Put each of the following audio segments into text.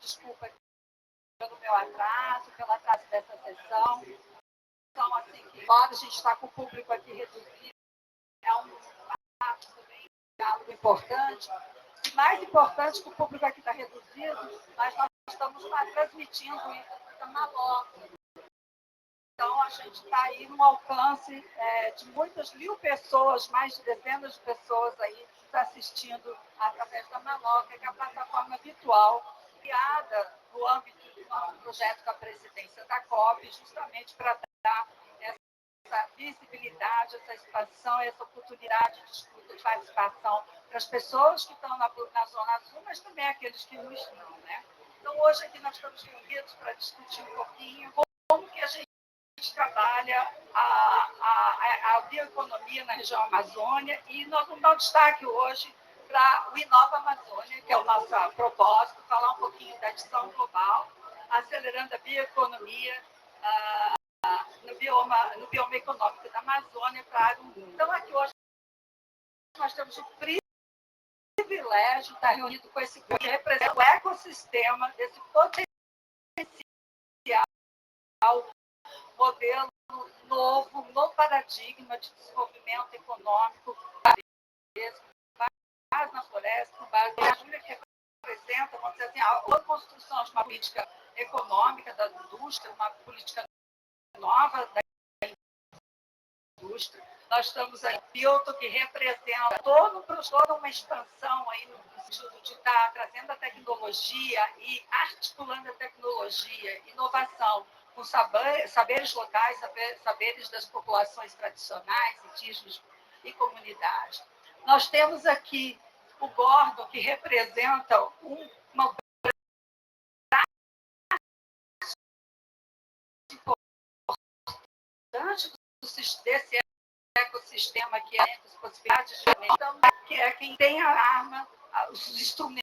desculpa pelo meu atraso, pelo atraso dessa sessão. Então, assim, que embora a gente está com o público aqui reduzido, é um ato também, algo importante. E mais importante que o público aqui está reduzido, mas nós estamos transmitindo isso para Maloca. Então, a gente está aí no alcance de muitas mil pessoas, mais de dezenas de pessoas aí assistindo através da Maloca, que é a plataforma virtual criada no âmbito do nosso projeto com a presidência da COP, justamente para dar essa visibilidade, essa expansão, essa oportunidade de escuta, de participação para as pessoas que estão na Zona Azul, mas também aqueles que não estão, né? Então, hoje aqui nós estamos reunidos para discutir um pouquinho como que a gente trabalha a bioeconomia na região Amazônia, e nós vamos dar um destaque hoje para o Inova Amazônia, que é o nosso propósito, falar um pouquinho da edição global, acelerando a bioeconomia no bioma econômico da Amazônia para a área do mundo. Então, aqui hoje nós temos o privilégio de estar reunido com esse grupo que representa o ecossistema desse potencial modelo novo, um novo paradigma de desenvolvimento econômico, base na floresta, com base na Júlia, que representa, vamos dizer assim, a construção de uma política econômica da indústria, uma política nova da indústria. Nós estamos aí, Pilton, que representa toda uma expansão aí no sentido de estar trazendo a tecnologia e articulando a tecnologia, inovação, com saberes locais, saberes das populações tradicionais, indígenas e comunidades. Nós temos aqui o Gordon, que representa uma importante desse ecossistema, que é as possibilidades de então, que é quem tem a arma, os instrumentos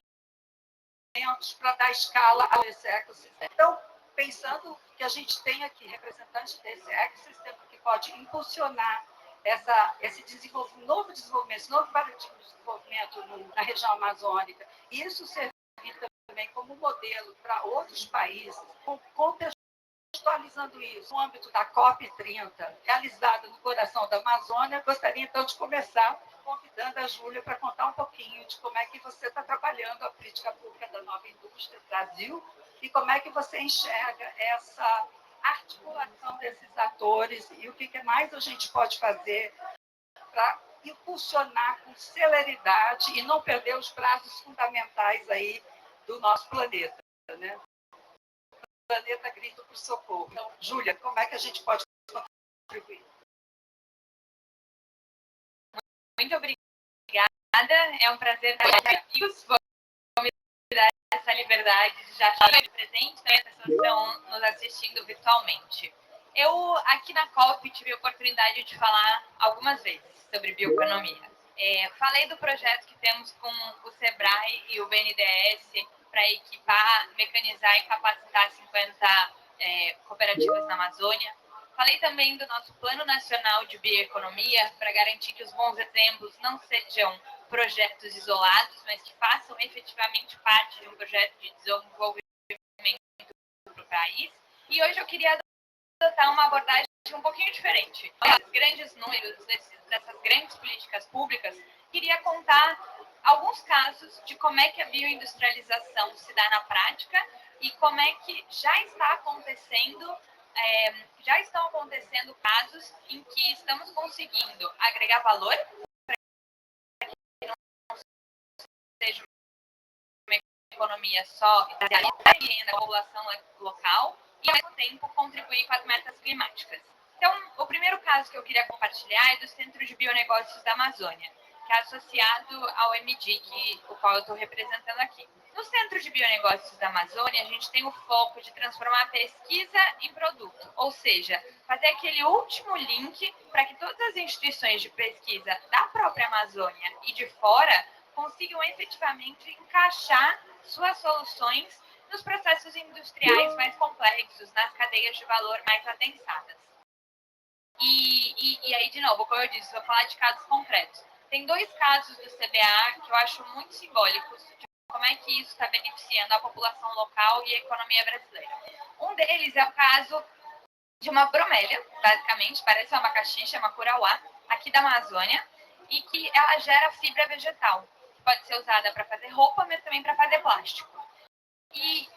para dar escala a esse ecossistema. Então, pensando que a gente tem aqui representantes desse ecossistema que pode impulsionar esse novo desenvolvimento, esse novo paradigma de desenvolvimento na região amazônica, e isso servir também como modelo para outros países, contextualizando isso no âmbito da COP30, realizada no coração da Amazônia. Gostaria, então, de começar convidando a Júlia para contar um pouquinho de como é que você está trabalhando a política pública da nova indústria do Brasil e como é que você enxerga essa articulação desses atores e o que mais a gente pode fazer para impulsionar com celeridade e não perder os prazos fundamentais aí do nosso planeta, né? O planeta grita por socorro. Então, Júlia, como é que a gente pode contribuir? Muito obrigada. É um prazer estar aqui. Vou me dar essa liberdade de já estar presente, né? As pessoas estão nos assistindo virtualmente. Eu, aqui na COP, tive a oportunidade de falar algumas vezes sobre bioeconomia. Falei do projeto que temos com o SEBRAE e o BNDES para equipar, mecanizar e capacitar 50 cooperativas na Amazônia. Falei também do nosso Plano Nacional de Bioeconomia para garantir que os bons exemplos não sejam projetos isolados, mas que façam efetivamente parte de um projeto de desenvolvimento para o país. E hoje eu queria adotar uma abordagem um pouquinho diferente. Esses grandes números, dessas grandes políticas públicas, queria contar alguns casos de como é que a bioindustrialização se dá na prática e como é que já estão acontecendo casos em que estamos conseguindo agregar valor para que não seja uma economia só da população local e, ao mesmo tempo, contribuir com as metas climáticas. Então, o primeiro caso que eu queria compartilhar é do Centro de Bionegócios da Amazônia, que é associado ao MDIC, o qual eu estou representando aqui. No Centro de Bionegócios da Amazônia, a gente tem o foco de transformar pesquisa em produto, ou seja, fazer aquele último link para que todas as instituições de pesquisa da própria Amazônia e de fora consigam efetivamente encaixar suas soluções nos processos industriais mais complexos, nas cadeias de valor mais adensadas. E aí, de novo, como eu disse, vou falar de casos concretos. Tem dois casos do CBA que eu acho muito simbólicos de como é que isso está beneficiando a população local e a economia brasileira. Um deles é o caso de uma bromélia, basicamente, parece uma abacaxi, chama curauá, aqui da Amazônia, e que ela gera fibra vegetal, que pode ser usada para fazer roupa, mas também para fazer plástico. E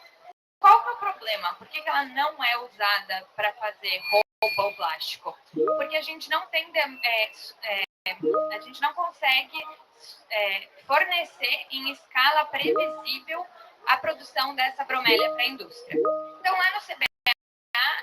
qual que é o problema? Por que ela não é usada para fazer roupa ou plástico? Porque a gente não tem, a gente não consegue fornecer em escala previsível a produção dessa bromélia para a indústria. Então, lá no CBA,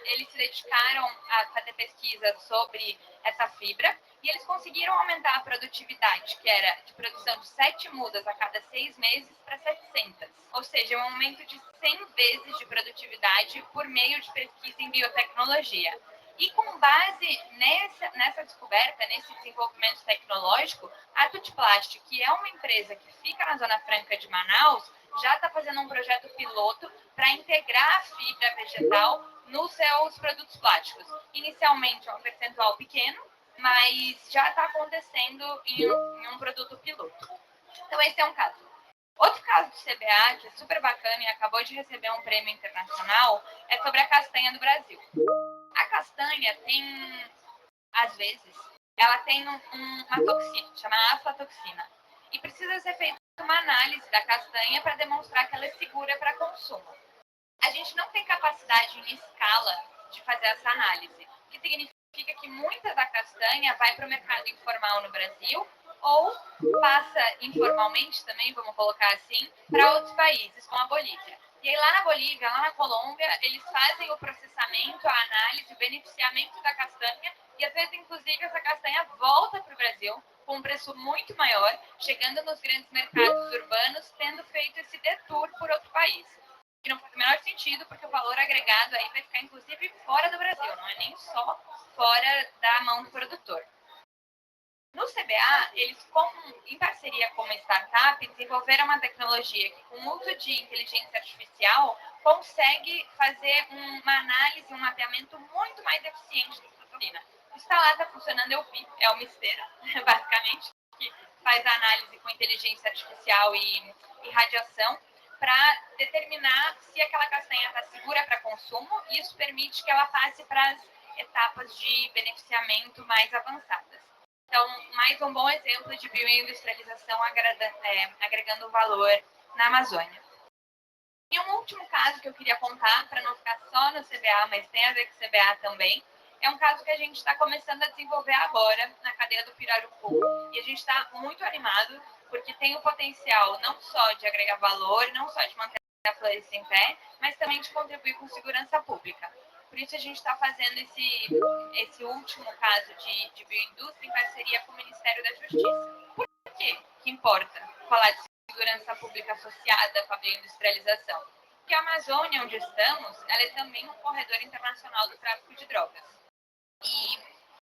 eles se dedicaram a fazer pesquisa sobre essa fibra e eles conseguiram aumentar a produtividade, que era de produção de 7 mudas a cada 6 meses para 700. Ou seja, um aumento de 100 vezes de produtividade por meio de pesquisa em biotecnologia. E com base nessa descoberta, nesse desenvolvimento tecnológico, a Tutplast, que é uma empresa que fica na Zona Franca de Manaus, já está fazendo um projeto piloto para integrar a fibra vegetal nos seus produtos plásticos. Inicialmente é um percentual pequeno, mas já está acontecendo em um produto piloto. Então, esse é um caso. Outro caso do CBA, que é super bacana e acabou de receber um prêmio internacional, é sobre a castanha do Brasil. A castanha tem, às vezes, ela tem uma toxina, chamada aflatoxina. E precisa ser feita uma análise da castanha para demonstrar que ela é segura para consumo. A gente não tem capacidade em escala de fazer essa análise, o que significa que muita da castanha vai para o mercado informal no Brasil ou passa informalmente também, vamos colocar assim, para outros países, como a Bolívia. E aí lá na Bolívia, lá na Colômbia, eles fazem o processamento, a análise, o beneficiamento da castanha e às vezes, inclusive, essa castanha volta para o Brasil com um preço muito maior, chegando nos grandes mercados urbanos, tendo feito esse detour por outro país. Que não faz o menor sentido, porque o valor agregado aí vai ficar, inclusive, fora do Brasil, não é nem só fora da mão do produtor. No CBA, eles, em parceria com uma startup, desenvolveram uma tecnologia que, com o uso de inteligência artificial, consegue fazer uma análise, um mapeamento muito mais eficiente da proteína. Isso está lá, está funcionando, eu vi, é uma esteira, basicamente, que faz a análise com inteligência artificial e radiação, para determinar se aquela castanha está segura para consumo, e isso permite que ela passe para as etapas de beneficiamento mais avançadas. Então, mais um bom exemplo de bioindustrialização agregando valor na Amazônia. E um último caso que eu queria contar, para não ficar só no CBA, mas tem a ver com o CBA também, é um caso que a gente está começando a desenvolver agora na cadeia do Pirarucu. E a gente está muito animado, porque tem o potencial não só de agregar valor, não só de manter a floresta em pé, mas também de contribuir com segurança pública. Por isso a gente está fazendo esse último caso de bioindústria em parceria com o Ministério da Justiça. Por quê que importa falar de segurança pública associada com a bioindustrialização? Porque a Amazônia, onde estamos, ela é também um corredor internacional do tráfico de drogas.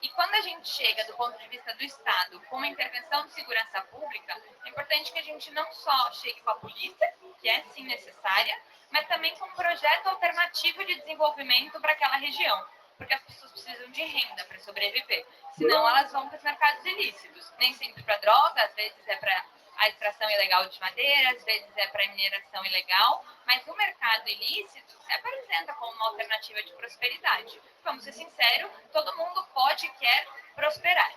E quando a gente chega do ponto de vista do Estado com uma intervenção de segurança pública, é importante que a gente não só chegue com a polícia, que é sim necessária, mas também com um projeto alternativo de desenvolvimento para aquela região, porque as pessoas precisam de renda para sobreviver, senão elas vão para os mercados ilícitos, nem sempre para droga, às vezes é para a extração ilegal de madeira, às vezes é para mineração ilegal, mas o mercado ilícito se apresenta como uma alternativa de prosperidade. Vamos ser sinceros, todo mundo pode e quer prosperar.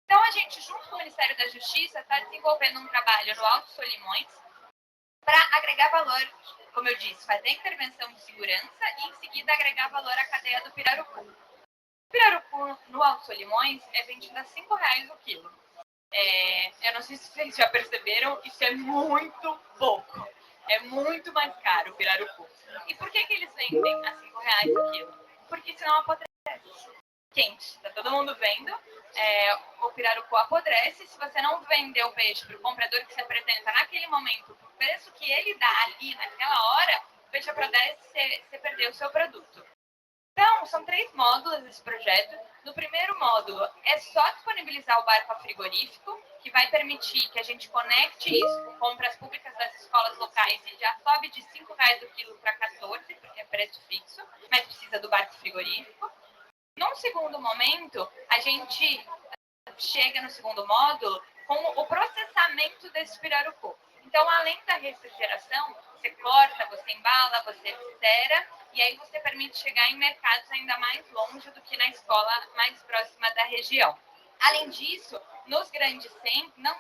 Então, a gente, junto com o Ministério da Justiça, está desenvolvendo um trabalho no Alto Solimões para agregar valor, como eu disse, fazer intervenção de segurança e, em seguida, agregar valor à cadeia do pirarucu. O pirarucu no Alto Solimões é vendido a R$5 o quilo. Eu não sei se vocês já perceberam, isso é muito pouco. É muito mais caro o pirarucu. E por que eles vendem a R$5 o quilo? Porque senão apodrece. Quente, está todo mundo vendo. O pirarucu apodrece. Se você não vender o peixe para o comprador que se apresenta naquele momento, o preço que ele dá ali naquela hora, o peixe apodrece, você perdeu o seu produto. Então, são 3 módulos desse projeto. No primeiro módulo, é só disponibilizar o barco a frigorífico, que vai permitir que a gente conecte isso com compras públicas das escolas locais e já sobe de R$5 o quilo para 14, porque é preço fixo, mas precisa do barco frigorífico. Num segundo momento, a gente chega no segundo módulo com o processamento desse pirarucu. Então, além da refrigeração, você corta, você embala, você viscera, e aí você permite chegar em mercados ainda mais longe do que na escola mais próxima da região. Além disso, nos grandes centros, não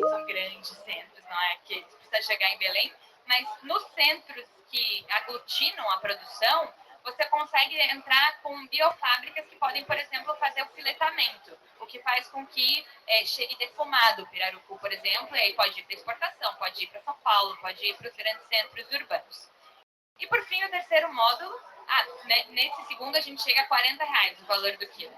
são grandes centros, não é que precisa chegar em Belém, mas nos centros que aglutinam a produção, você consegue entrar com biofábricas que podem, por exemplo, fazer o filetamento, o que faz com que chegue defumado o pirarucu, por exemplo, e aí pode ir para exportação, pode ir para São Paulo, pode ir para os grandes centros urbanos. E por fim, o terceiro módulo, nesse segundo a gente chega a R$ 40 o valor do quilo.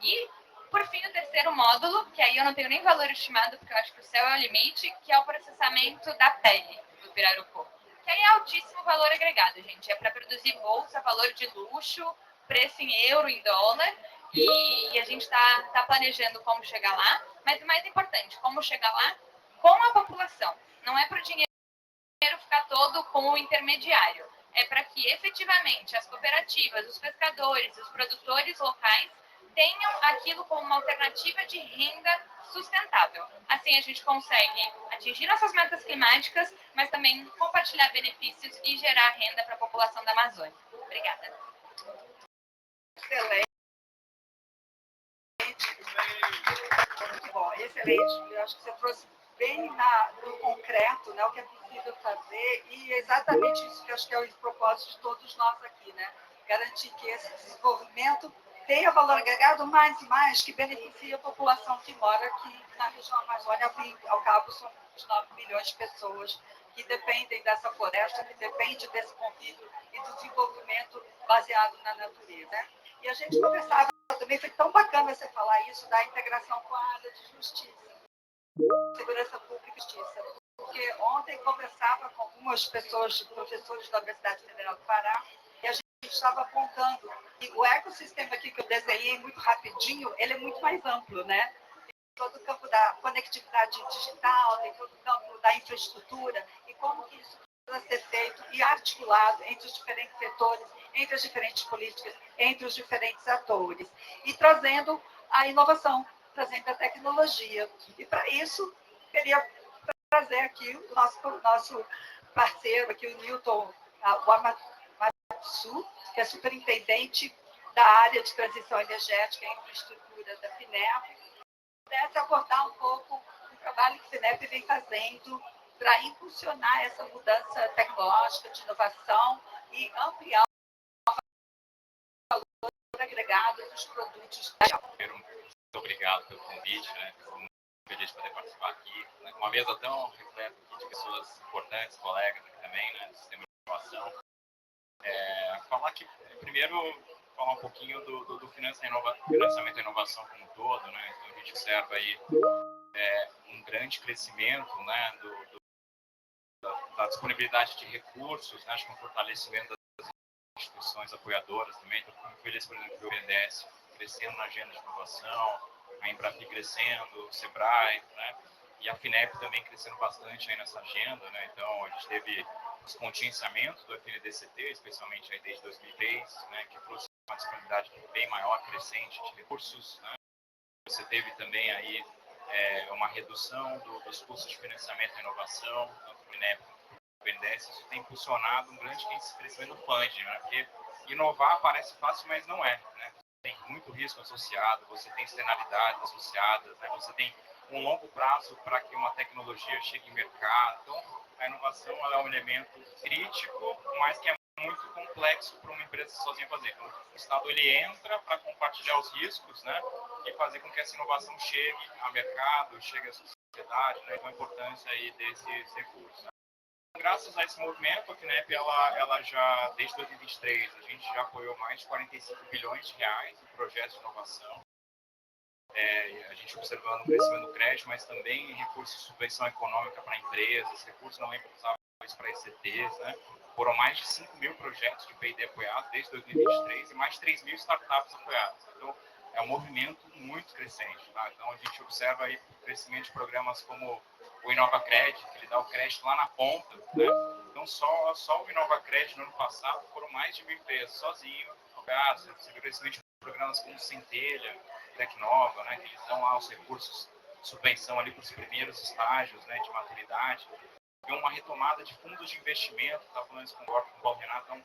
E por fim, o terceiro módulo, que aí eu não tenho nem valor estimado, porque eu acho que o céu é o limite, que é o processamento da pele do pirarucu. Que aí é altíssimo valor agregado, gente. É para produzir bolsa, valor de luxo, preço em euro, em dólar. E a gente tá planejando como chegar lá. Mas o mais importante, como chegar lá com a população. Não é para o dinheiro ficar todo com o intermediário. É para que efetivamente as cooperativas, os pescadores, os produtores locais tenham aquilo como uma alternativa de renda sustentável. Assim a gente consegue atingir nossas metas climáticas, mas também compartilhar benefícios e gerar renda para a população da Amazônia. Obrigada. Excelente. Muito bom, excelente. Eu acho que você trouxe bem no concreto, né, o que é possível fazer, e é exatamente isso que eu acho que é o propósito de todos nós aqui, né? Garantir que esse desenvolvimento tenha valor agregado mais e mais, que beneficie a população que mora aqui na região Amazônia. Ao cabo, são os 9 milhões de pessoas que dependem dessa floresta, que dependem desse convívio e do desenvolvimento baseado na natureza, né? E a gente conversava também, foi tão bacana você falar isso da integração com a área de justiça, segurança pública e justiça, porque ontem conversava com algumas pessoas, professores da Universidade Federal do Pará, e a gente estava apontando que o ecossistema aqui que eu desenhei muito rapidinho, ele é muito mais amplo, né? Tem todo o campo da conectividade digital, tem todo o campo da infraestrutura, e como que isso precisa ser feito e articulado entre os diferentes setores, entre as diferentes políticas, entre os diferentes atores, e trazendo a inovação, trazendo a tecnologia. E para isso, queria trazer aqui o nosso parceiro, aqui, o Newton Wamatsu, que é superintendente da área de transição energética e infraestrutura da FINEP, pudesse abordar um pouco o trabalho que a FINEP vem fazendo para impulsionar essa mudança tecnológica de inovação e ampliar o valor agregado dos produtos. Muito obrigado pelo convite, né? Estou muito feliz de poder participar aqui. Uma mesa tão repleta de pessoas importantes, colegas aqui também, né? Do sistema de inovação. Falar que, primeiro, falar um pouquinho do financiamento e inovação como um todo, né? Então, a gente observa aí um grande crescimento, né? Da disponibilidade de recursos, né? Acho que um fortalecimento das instituições apoiadoras também. Estou muito feliz, por exemplo, do BNDES crescendo na agenda de inovação, a Embrapi crescendo, o Sebrae, né? E a FINEP também crescendo bastante aí nessa agenda, né? Então, a gente teve os contingenciamentos do FNDCT, especialmente aí desde 2003, né? Que trouxe uma disponibilidade bem maior, crescente de recursos, né? Você teve também aí uma redução dos custos de financiamento e inovação, tanto o FINEP quanto o BNDES. Isso tem impulsionado um grande crescimento do funding, né? Porque inovar parece fácil, mas não é, né? Tem muito risco associado, você tem externalidades associadas, né? Você tem um longo prazo para que uma tecnologia chegue em mercado. Então, a inovação é um elemento crítico, mas que é muito complexo para uma empresa sozinha fazer. Então, o Estado ele entra para compartilhar os riscos, né? E fazer com que essa inovação chegue ao mercado, chegue à sociedade, né? Então, a importância aí desses recursos. Graças a esse movimento, a FINEP, ela já, desde 2023, a gente já apoiou mais de 45 bilhões de reais em projetos de inovação. A gente observando o crescimento do crédito, mas também recursos de subvenção econômica para empresas, recursos não reembolsáveis para ECTs, né? Foram mais de 5 mil projetos de P&D apoiados desde 2023 e mais de 3 mil startups apoiadas. Então, é um movimento muito crescente. Tá? Então, a gente observa aí o crescimento de programas como o InovaCred, que ele dá o crédito lá na ponta, né? Então, só o InovaCred no ano passado foram mais de 1.000 empresas sozinho apoiadas. Você viu o crescimento de programas como Centelha, Tecnova, né? Que eles dão lá os recursos subvenção ali para os primeiros estágios, né, de maturidade, e uma retomada de fundos de investimento, estava falando isso com o Paulo Renato, então,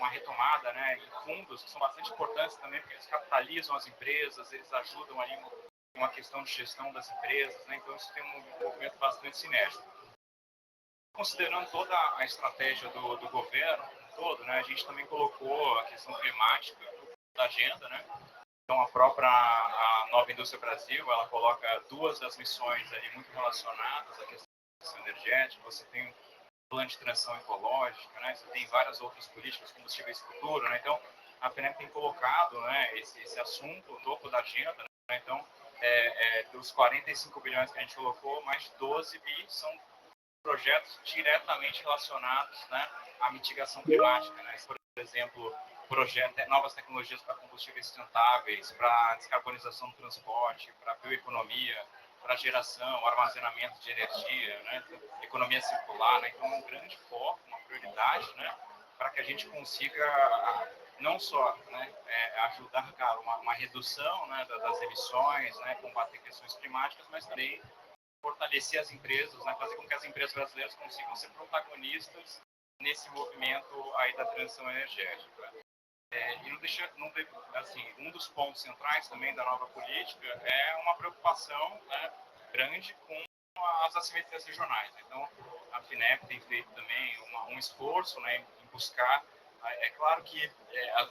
uma retomada, né, em fundos que são bastante importantes também, porque eles capitalizam as empresas, eles ajudam ali em uma questão de gestão das empresas, né, então isso tem um movimento bastante sinérgico. Considerando toda a estratégia do governo todo, né, a gente também colocou a questão climática na agenda, né? Então a Nova Indústria Brasil, ela coloca duas das missões ali muito relacionadas à questão energética. Você tem o plano de transição ecológica, né? Você tem várias outras políticas, combustíveis futuro, né? Então a FINEP tem colocado, né, esse assunto no topo da agenda, né? Então dos 45 bilhões que a gente colocou, mais de 12 bi são projetos diretamente relacionados, né, à mitigação climática, né? Por exemplo, novas tecnologias para combustíveis sustentáveis, para descarbonização do transporte, para bioeconomia, para geração, armazenamento de energia, né, economia circular, né? Então, um grande foco, uma prioridade, né, para que a gente consiga não só, né, ajudar, cara, uma redução, né, das emissões, né, combater questões climáticas, mas também fortalecer as empresas, né, fazer com que as empresas brasileiras consigam ser protagonistas nesse movimento aí da transição energética. E assim, um dos pontos centrais também da nova política é uma preocupação, né, grande com as assimetrias regionais. Então, a FINEP tem feito também um esforço, né, em buscar. É claro que,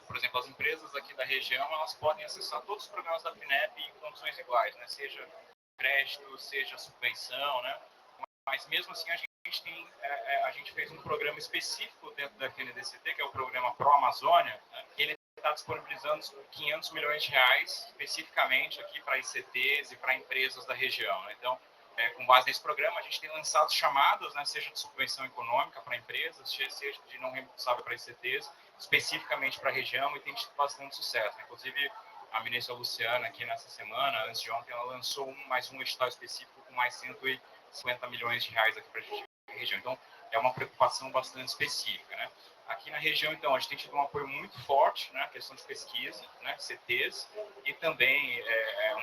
por exemplo, as empresas aqui da região, elas podem acessar todos os programas da FINEP em condições iguais, né, seja crédito, seja subvenção, né? Mas mesmo assim a gente fez um programa específico dentro da FNDCT, que é o programa Pro Amazônia, né? Ele está disponibilizando 500 milhões de reais especificamente aqui para ICTs e para empresas da região, né? Então, com base nesse programa, a gente tem lançado chamadas, né, seja de subvenção econômica para empresas, seja de não reembolsável para ICTs, especificamente para a região, e tem tido bastante sucesso. Inclusive, a ministra Luciana, aqui nessa semana, antes de ontem, ela lançou mais um edital específico com mais 150 milhões de reais aqui para a região. Então, é uma preocupação bastante específica, né? Aqui na região, então, a gente tem tido um apoio muito forte, né, questão de pesquisa, né, CTs, e também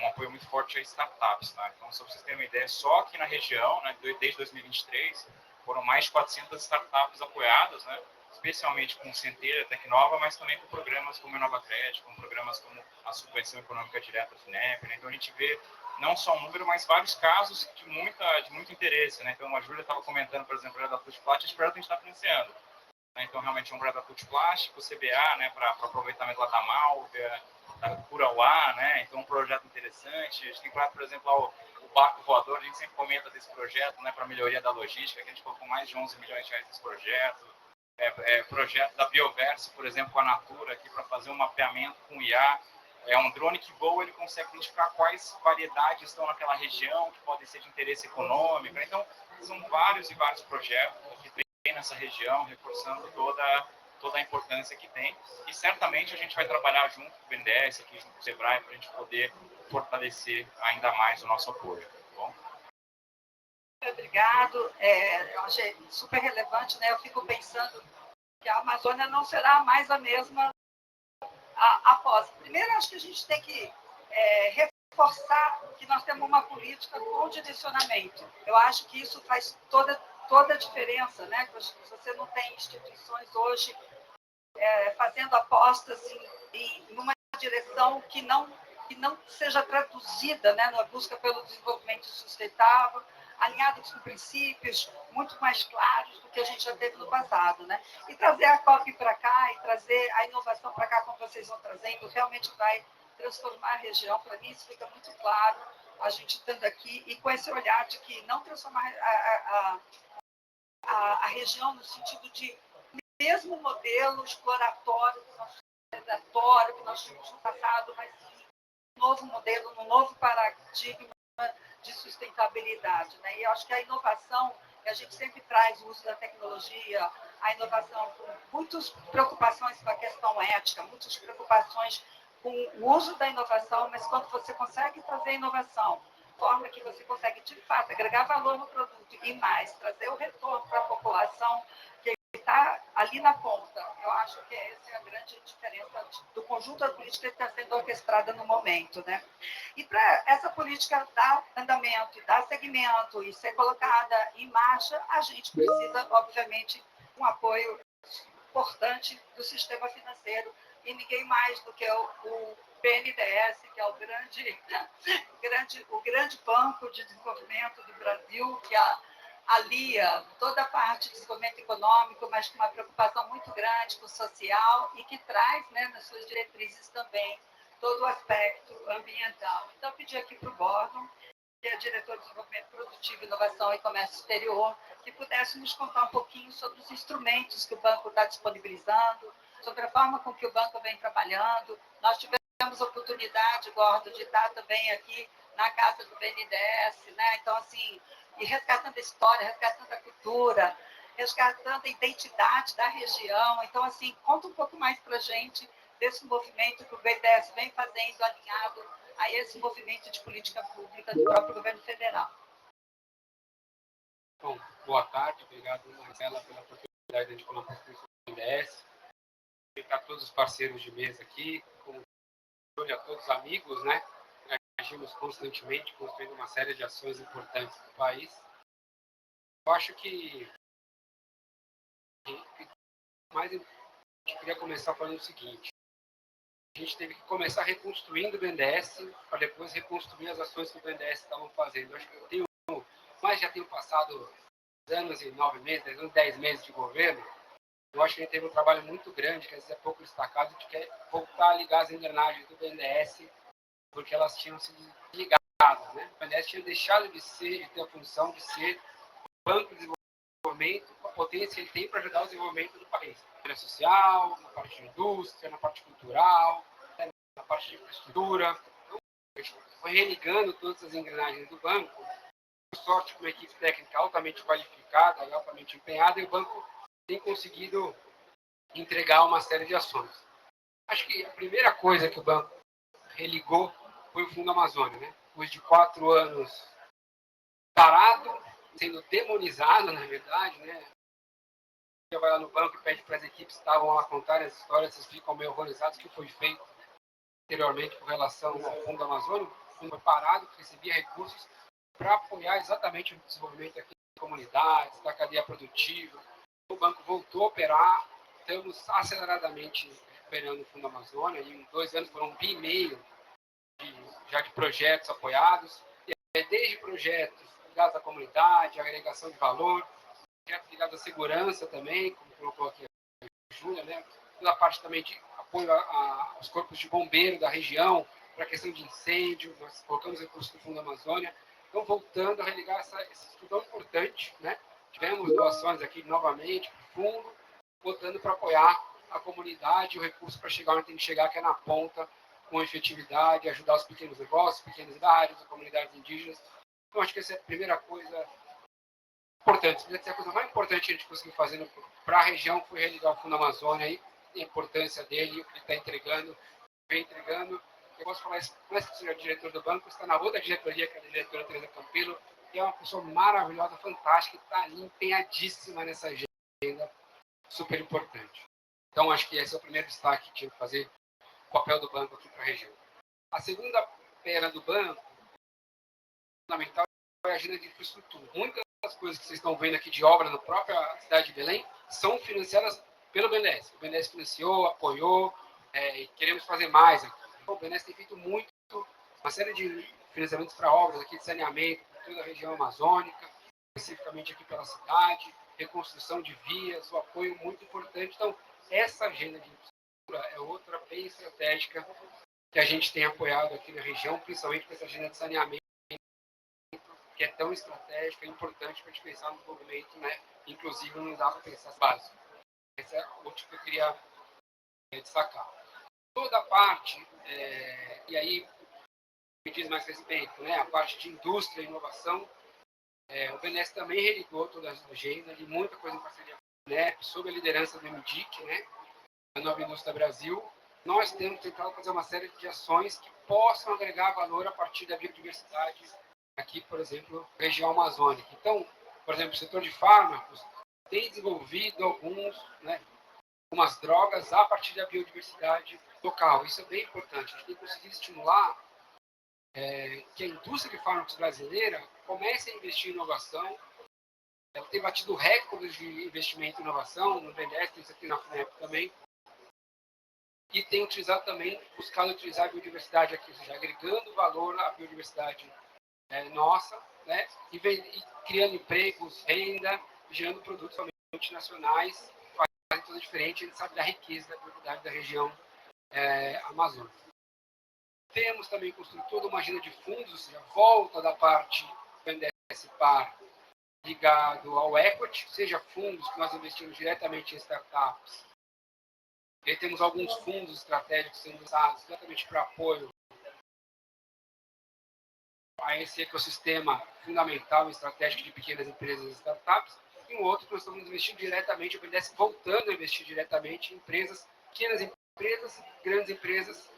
um apoio muito forte a startups, tá? Então, só para vocês terem uma ideia, só aqui na região, né, desde 2023, foram mais de 400 startups apoiadas, né, especialmente com Centelha, Tecnova, mas também com programas como a Nova Crédito, com programas como a subvenção econômica direta da FINEP, né? Então, a gente vê não só um número, mas vários casos de muito interesse, né? Então, a Júlia estava comentando, por exemplo, da Tutiplat, esse projeto a gente está financiando. Então, realmente é um projeto da Tutiplástico, CBA, né, para aproveitamento lá da Malvia, da Curauá, né? Então, um projeto interessante. A gente tem, por exemplo, o Barco Voador, a gente sempre comenta desse projeto, né, para melhoria da logística, que a gente colocou mais de 11 milhões de reais nesse projeto. Projeto da Bioverse, por exemplo, com a Natura, aqui para fazer um mapeamento com IA. É um drone que voa, ele consegue identificar quais variedades estão naquela região, que podem ser de interesse econômico. Então, são vários e vários projetos que tem nessa região, reforçando toda a importância que tem. E certamente a gente vai trabalhar junto com o BNDES, aqui junto com o SEBRAE, para a gente poder fortalecer ainda mais o nosso apoio. Tá bom? Obrigado. Eu achei super relevante, né? Eu fico pensando que a Amazônia não será mais a mesma após. Primeiro, acho que a gente tem que reforçar que nós temos uma política com direcionamento. Eu acho que isso faz toda a diferença, né? Se você não tem instituições hoje fazendo apostas em uma direção que não seja traduzida, né, na busca pelo desenvolvimento sustentável, alinhados com princípios muito mais claros do que a gente já teve no passado, né? E trazer a COP para cá e trazer a inovação para cá, como vocês vão trazendo, realmente vai transformar a região. Para mim, isso fica muito claro, a gente estando aqui e com esse olhar de que não transformar a região no sentido de mesmo modelo exploratório que nós tínhamos no passado, mas sim um novo modelo, um novo paradigma de sustentabilidade, né? E eu acho que a inovação, que a gente sempre traz o uso da tecnologia, a inovação com muitas preocupações com a questão ética, muitas preocupações com o uso da inovação, mas quando você consegue trazer inovação, forma que você consegue, de fato, agregar valor no produto e mais, trazer o retorno para a população, que está ali na ponta, Eu acho que essa é a grande diferença do conjunto da política que está sendo orquestrada no momento, né? E para essa política dar andamento, dar segmento e ser colocada em marcha, a gente precisa, obviamente, um apoio importante do sistema financeiro e ninguém mais do que o BNDES, que é o grande banco de desenvolvimento do Brasil, que alia toda a parte de desenvolvimento econômico, mas com uma preocupação muito grande com o social e que traz, né, nas suas diretrizes também todo o aspecto ambiental. Então, eu pedi aqui para o Gordon, que é diretor de Desenvolvimento Produtivo, Inovação e Comércio Exterior, que pudesse nos contar um pouquinho sobre os instrumentos que o banco está disponibilizando, sobre a forma com que o banco vem trabalhando. Nós tivemos a oportunidade, Gordon, de estar também aqui na casa do BNDES, né? Então, assim, e resgatando a história, resgatando a cultura, resgatando a identidade da região. Então, assim, conta um pouco mais para a gente desse movimento que o BNDES vem fazendo, alinhado a esse movimento de política pública do próprio governo federal. Bom, boa tarde, obrigado, Marcela, pela oportunidade de falar com o BNDES. A todos os parceiros de mesa aqui, como a todos os amigos, né? Agimos constantemente, construindo uma série de ações importantes no país. Eu acho que mais a gente queria começar falando o seguinte: a gente teve que começar reconstruindo o BNDES para depois reconstruir as ações que o BNDES estavam fazendo. Eu acho que já tenho passado anos e 9 meses, 10 anos, 10 meses de governo. Eu acho que a gente teve um trabalho muito grande, que às vezes é pouco destacado, de que é voltar a ligar as engrenagens do BNDES, porque elas tinham sido desligadas, né? O BNDES tinha deixado de ter a função de ser banco de desenvolvimento, com a potência que ele tem para ajudar o desenvolvimento do país. Na área social, na parte de indústria, na parte cultural, na parte de infraestrutura. Então, a gente foi religando todas as engrenagens do banco, por sorte, com uma equipe técnica altamente qualificada e altamente empenhada, e o banco tem conseguido entregar uma série de ações. Acho que a primeira coisa que o banco religou foi o Fundo Amazônia, né? Depois de 4 anos parado, sendo demonizado, na verdade, né? Você vai lá no banco e pede para as equipes que estavam lá contarem as histórias, vocês ficam meio horrorizados do que foi feito anteriormente com relação ao Fundo Amazônia. O fundo foi parado, recebia recursos para apoiar exatamente o desenvolvimento aqui de comunidades, da cadeia produtiva. O banco voltou a operar, estamos aceleradamente recuperando o Fundo Amazônia, e em 2 anos foram 1,5 bilhão já de projetos apoiados, desde projetos ligados à comunidade, à agregação de valor, projetos ligados à segurança também, como colocou aqui a Júlia, né? Toda a parte também de apoio aos corpos de bombeiro da região, para a questão de incêndio, nós colocamos recursos do Fundo Amazônia. Então, voltando a religar esse estudo tão importante, né? Tivemos doações aqui novamente para o fundo, voltando para apoiar a comunidade, o recurso para chegar onde tem que chegar, que é na ponta, com efetividade, ajudar os pequenos negócios, pequenas cidades, as comunidades indígenas. Então, acho que essa é a primeira coisa importante. A coisa mais importante que a gente conseguiu fazer para a região foi religar o Fundo Amazônia, e a importância dele, o que ele está entregando, vem entregando. Eu posso falar isso, não é que seja diretor do banco, está na outra diretoria, que é a diretora Teresa Campelo, que é uma pessoa maravilhosa, fantástica, que está ali empenhadíssima nessa agenda, super importante. Então, acho que esse é o primeiro destaque que tinha que fazer, o papel do banco aqui para a região. A segunda perna do banco, fundamental, é a agenda de infraestrutura. Muitas das coisas que vocês estão vendo aqui de obra na própria cidade de Belém são financiadas pelo BNDES. O BNDES financiou, apoiou, e queremos fazer mais aqui. Então, o BNDES tem feito uma série de financiamentos para obras aqui de saneamento, por toda a região amazônica, especificamente aqui pela cidade, reconstrução de vias, o apoio muito importante. Então, essa agenda de infraestrutura é outra bem estratégica que a gente tem apoiado aqui na região, principalmente com essa agenda de saneamento, que é tão estratégica e importante para a gente pensar no desenvolvimento, né? Inclusive, não dá para pensar básico. Esse é o que eu queria destacar. Toda a parte, e aí me diz mais respeito, né? A parte de indústria e inovação, o BNDES também religou toda a agenda, de muita coisa em parceria com o INEP, sob a liderança do MDIC, né? A Nova Indústria Brasil. Nós temos tentado fazer uma série de ações que possam agregar valor a partir da biodiversidade aqui, por exemplo, região amazônica. Então, por exemplo, o setor de fármacos tem desenvolvido alguns, né, algumas drogas a partir da biodiversidade local. Isso é bem importante. A gente tem que conseguir estimular que a indústria de fármacos brasileira comece a investir em inovação. Ela tem batido recordes de investimento em inovação, no BNDES, tem isso aqui na FUNEP também, e tem utilizado também, buscado utilizar a biodiversidade aqui, ou seja, agregando valor à biodiversidade nossa, né, e criando empregos, renda, gerando produtos multinacionais, fazem tudo diferente, a gente sabe da riqueza, da biodiversidade da região amazônica. Temos também construído toda uma agenda de fundos, ou seja, volta da parte do BNDES Par ligado ao equity, seja fundos que nós investimos diretamente em startups. E aí temos alguns fundos estratégicos sendo usados exatamente para apoio a esse ecossistema fundamental e estratégico de pequenas empresas e startups. E um outro que nós estamos investindo diretamente, o BNDES voltando a investir diretamente em empresas, pequenas empresas, grandes empresas.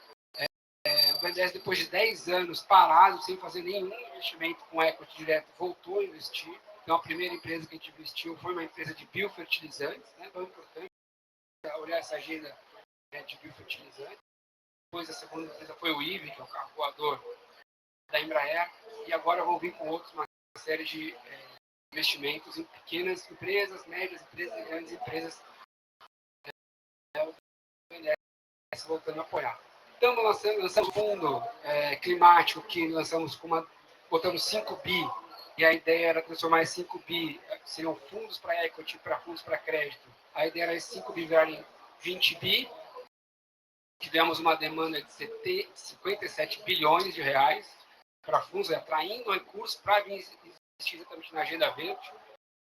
O BNDES, depois de 10 anos parado, sem fazer nenhum investimento com equity direto, voltou a investir. Então, a primeira empresa que a gente investiu foi uma empresa de biofertilizantes, né? Então, é importante olhar essa agenda de biofertilizantes. Depois, a segunda empresa foi o IVE, que é o carro voador da Embraer. E agora vão vir com outros, uma série de investimentos em pequenas empresas, médias empresas e grandes empresas. O BNDES voltando a apoiar. Então, lançamos um fundo climático que botamos 5 bi, e a ideia era transformar esses 5 bi, seriam fundos para equity, para fundos para crédito. A ideia era esses 5 bi virarem 20 bi. Tivemos uma demanda de 57 bilhões de reais para fundos, atraindo recursos para investir exatamente na agenda verde.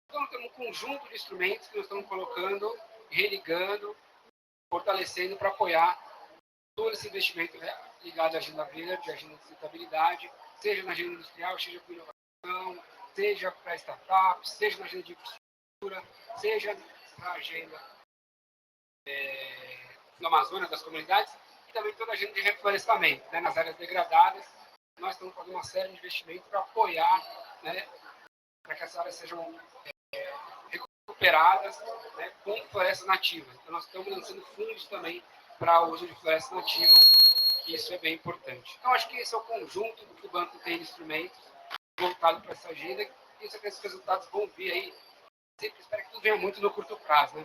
Então, temos um conjunto de instrumentos que nós estamos colocando, religando, fortalecendo para apoiar todo esse investimento ligado à agenda verde, à agenda de sustentabilidade, seja na agenda industrial, seja com inovação, seja para startups, seja na agenda de infraestrutura, seja na agenda do Amazonas, das comunidades, e também toda a agenda de reflorestamento, né, nas áreas degradadas. Nós estamos fazendo uma série de investimentos para apoiar, né, para que essas áreas sejam recuperadas, né, com florestas nativas. Então, nós estamos lançando fundos também para o uso de florestas nativas, que isso é bem importante. Então, acho que esse é o conjunto do que o banco tem de instrumentos voltado para essa agenda, e isso, que esses resultados vão vir aí. Sempre espero que tudo venha muito no curto prazo, né?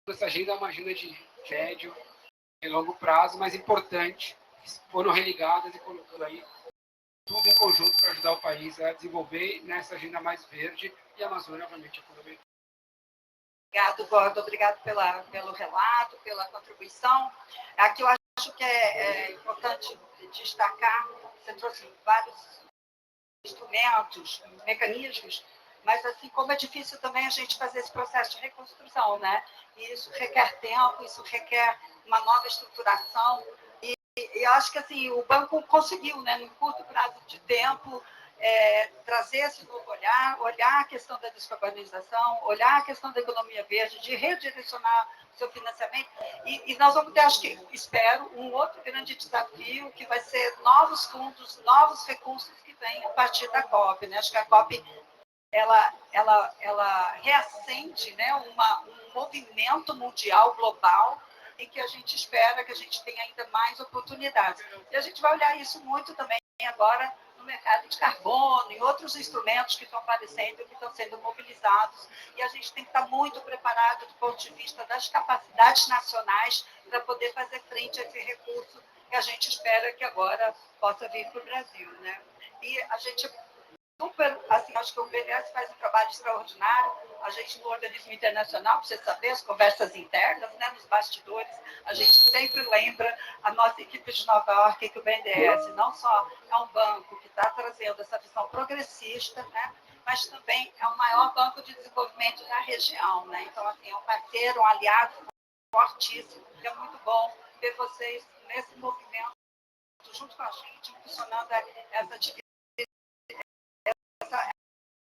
Mas essa agenda é uma agenda de médio e longo prazo, mas importante, foram religadas e colocando aí tudo em conjunto para ajudar o país a desenvolver nessa agenda mais verde, e a Amazônia, obviamente, é fundamental. Obrigado, Gordo. Obrigado pelo relato, pela contribuição. Aqui eu acho que é importante destacar, você trouxe vários instrumentos, mecanismos, mas assim como é difícil também a gente fazer esse processo de reconstrução, né? E isso requer tempo, isso requer uma nova estruturação, e eu acho que assim o banco conseguiu, né, no curto prazo de tempo, trazer esse novo olhar a questão da descarbonização, olhar a questão da economia verde, de redirecionar o seu financiamento, e nós vamos ter, acho que, espero, um outro grande desafio, que vai ser novos fundos, novos recursos que vêm a partir da COP, né? Acho que a COP ela reacende, né, um movimento mundial, global, em que a gente espera que a gente tenha ainda mais oportunidades. E a gente vai olhar isso muito também agora no mercado de carbono, em outros instrumentos que estão aparecendo, que estão sendo mobilizados, e a gente tem que estar muito preparado do ponto de vista das capacidades nacionais para poder fazer frente a esse recurso que a gente espera que agora possa vir para o Brasil, né? E a gente super, assim, acho que o BNDES faz um trabalho extraordinário, a gente no organismo internacional, para você saber, as conversas internas, né, nos bastidores, a gente sempre lembra a nossa equipe de Nova York que o BNDES não só é um banco que está trazendo essa visão progressista, né, mas também é o maior banco de desenvolvimento da região, né, então, assim, é um parceiro, um aliado fortíssimo, é muito bom ver vocês nesse movimento, junto com a gente, impulsionando essa atividade.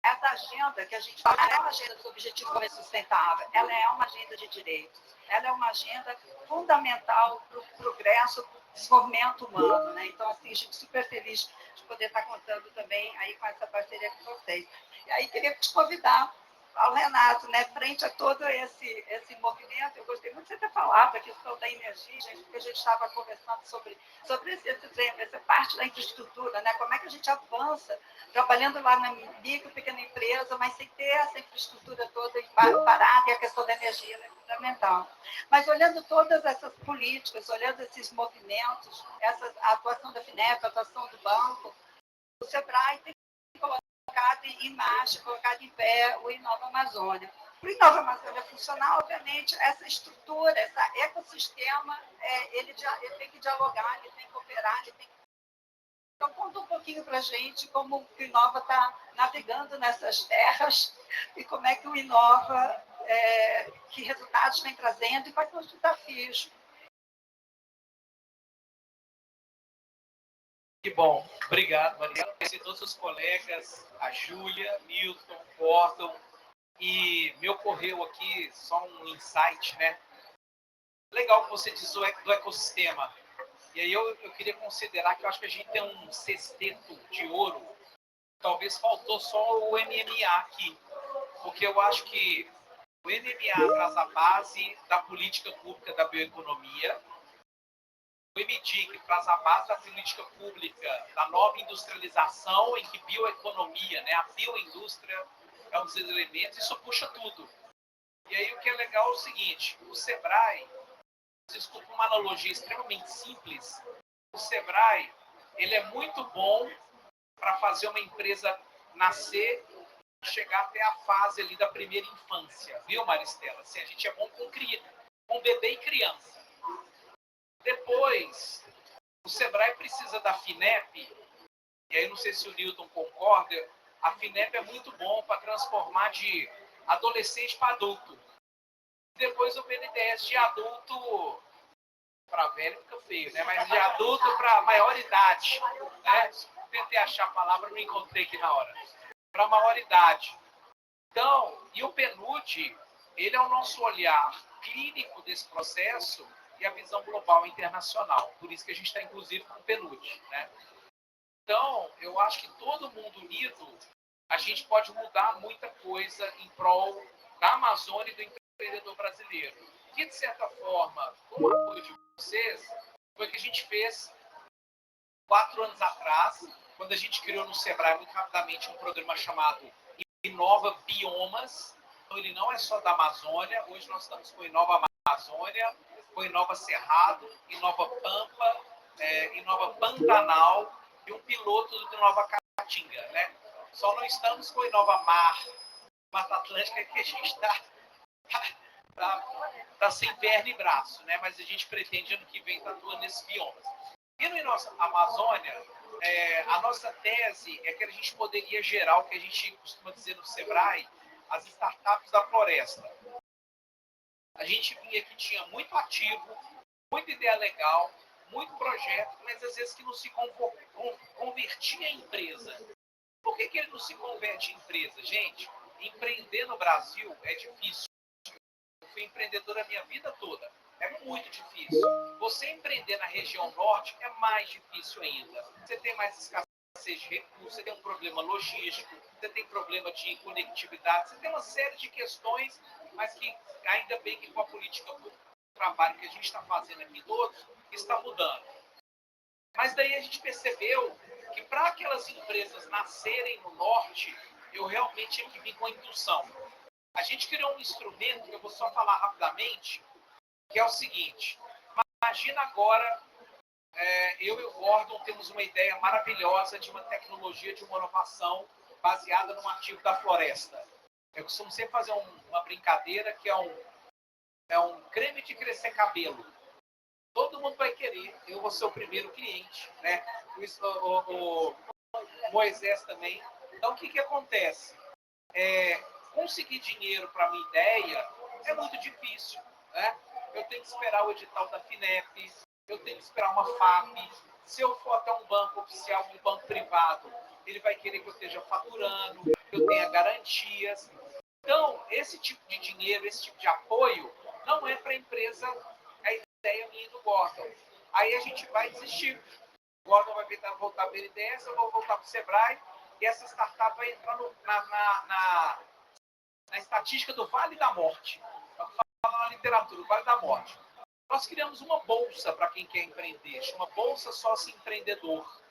Essa agenda que a gente fala, não é uma agenda do Objetivo de Desenvolvimento Sustentável, ela é uma agenda de direitos, ela é uma agenda fundamental para o progresso, para o desenvolvimento humano, né? Então, assim, a gente super feliz de poder estar contando também aí com essa parceria com vocês. E aí, queria te convidar ao Renato, né, frente a todo esse movimento, eu gostei muito de você ter falado palavra, a questão da energia, gente, porque a gente estava conversando sobre essa parte da infraestrutura, né? Como é que a gente avança trabalhando lá na micro, pequena empresa, mas sem ter essa infraestrutura toda parada, e a questão da energia é fundamental. Mas olhando todas essas políticas, olhando esses movimentos, a atuação da FINEP, a atuação do banco, o SEBRAE tem colocado em marcha, colocado em pé o Inova Amazônia. Para o Inova Amazônia funcionar, obviamente, essa estrutura, esse ecossistema, ele tem que dialogar, ele tem que operar, ele tem que... Então, conta um pouquinho para a gente como o Inova está navegando nessas terras e como é que o Inova, que resultados vem trazendo e quais são os desafios. Que bom, obrigado, Maria. Agradecer a todos os colegas, a Júlia, Milton, Gordon, e me ocorreu aqui só um insight, né? Legal que você diz do ecossistema. E aí eu queria considerar que eu acho que a gente tem um sexteto de ouro. Talvez faltou só o MMA aqui, porque eu acho que o MMA traz a base da política pública da bioeconomia, o MDIC traz a base da política pública da nova industrialização, em que bioeconomia, né, a bioindústria é um dos elementos, isso puxa tudo. E aí o que é legal é o seguinte, o SEBRAE, desculpa uma analogia extremamente simples, o SEBRAE, ele é muito bom para fazer uma empresa nascer e chegar até a fase ali da primeira infância, viu, Maristela? Assim, a gente é bom com bebê e criança. Depois, o SEBRAE precisa da FINEP, e aí não sei se o Newton concorda, a FINEP é muito bom para transformar de adolescente para adulto. Depois o BNDES de adulto para velho fica feio, né? Mas de adulto para maior idade, né? Tentei achar a palavra, não encontrei aqui na hora. Para maior idade. Então, e o PNUD, ele é o nosso olhar clínico desse processo e a visão global e internacional. Por isso que a gente está, inclusive, com o PNUD, né? Então, eu acho que todo mundo unido, a gente pode mudar muita coisa em prol da Amazônia e do empreendedor brasileiro. Que, de certa forma, com o apoio de vocês, foi que a gente fez 4 anos atrás, quando a gente criou no SEBRAE, muito rapidamente, um programa chamado Inova Biomas. Então, ele não é só da Amazônia. Hoje nós estamos com Inova Amazônia, com Inova Cerrado, Inova Pampa, Inova Pantanal e um piloto do Inova Caatinga, né? Só não estamos com Inova Mata Atlântica, que a gente está sem perna e braço, né? Mas a gente pretende ano que vem estar atuando nesses biomas. E no nossa Amazônia, a nossa tese é que a gente poderia gerar o que a gente costuma dizer no SEBRAE, as startups da floresta. A gente via que tinha muito ativo, muita ideia legal, muito projeto, mas às vezes que não se convertia em empresa. Por que ele não se converte em empresa? Gente, empreender no Brasil é difícil. Eu fui empreendedor a minha vida toda. É muito difícil. Você empreender na região norte é mais difícil ainda. Você tem mais escassez de recursos, você tem um problema logístico, você tem problema de conectividade, você tem uma série de questões, mas que ainda bem que com a política do trabalho que a gente está fazendo aqui todos, está mudando. Mas daí a gente percebeu que para aquelas empresas nascerem no norte, eu realmente tinha que vir com a indução. A gente criou um instrumento, que eu vou só falar rapidamente, que é o seguinte. Imagina agora, eu e o Gordon temos uma ideia maravilhosa de uma tecnologia, de uma inovação baseada num ativo da floresta. Eu costumo sempre fazer uma brincadeira que é um creme de crescer cabelo. Todo mundo vai querer, eu vou ser o primeiro cliente, né? O Moisés também. Então, o que acontece? Conseguir dinheiro para a minha ideia é muito difícil, né? Eu tenho que esperar o edital da FINEP, eu tenho que esperar uma FAP. Se eu for até um banco oficial, um banco privado, ele vai querer que eu esteja faturando, que eu tenha garantias. Então, esse tipo de dinheiro, esse tipo de apoio, não é para a empresa, a ideia minha do Gordon. Aí a gente vai desistir. O Gordon vai voltar para o BNDES, eu vou voltar para o SEBRAE, e essa startup vai entrar na estatística do Vale da Morte. Fala na literatura, o Vale da Morte. nós criamos uma bolsa para quem quer empreender, chama Bolsa Sócio Empreendedor,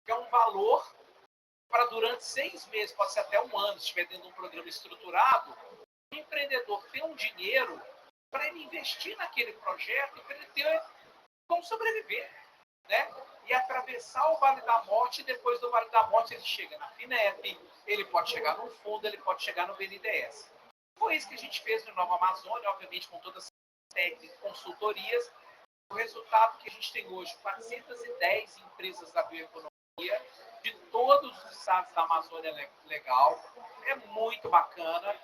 que é um valor para durante 6 meses, pode ser até um ano, se estiver dentro de um programa estruturado, o empreendedor tem um dinheiro para ele investir naquele projeto e para ele ter como sobreviver, né? E atravessar o Vale da Morte, e depois do Vale da Morte ele chega na FINEP, ele pode chegar no fundo, ele pode chegar no BNDES. Foi isso que a gente fez no Nova Amazônia, obviamente com todas as técnicas, consultorias. O resultado que a gente tem hoje, 410 empresas da bioeconomia, de todos os estados da Amazônia legal, é muito bacana.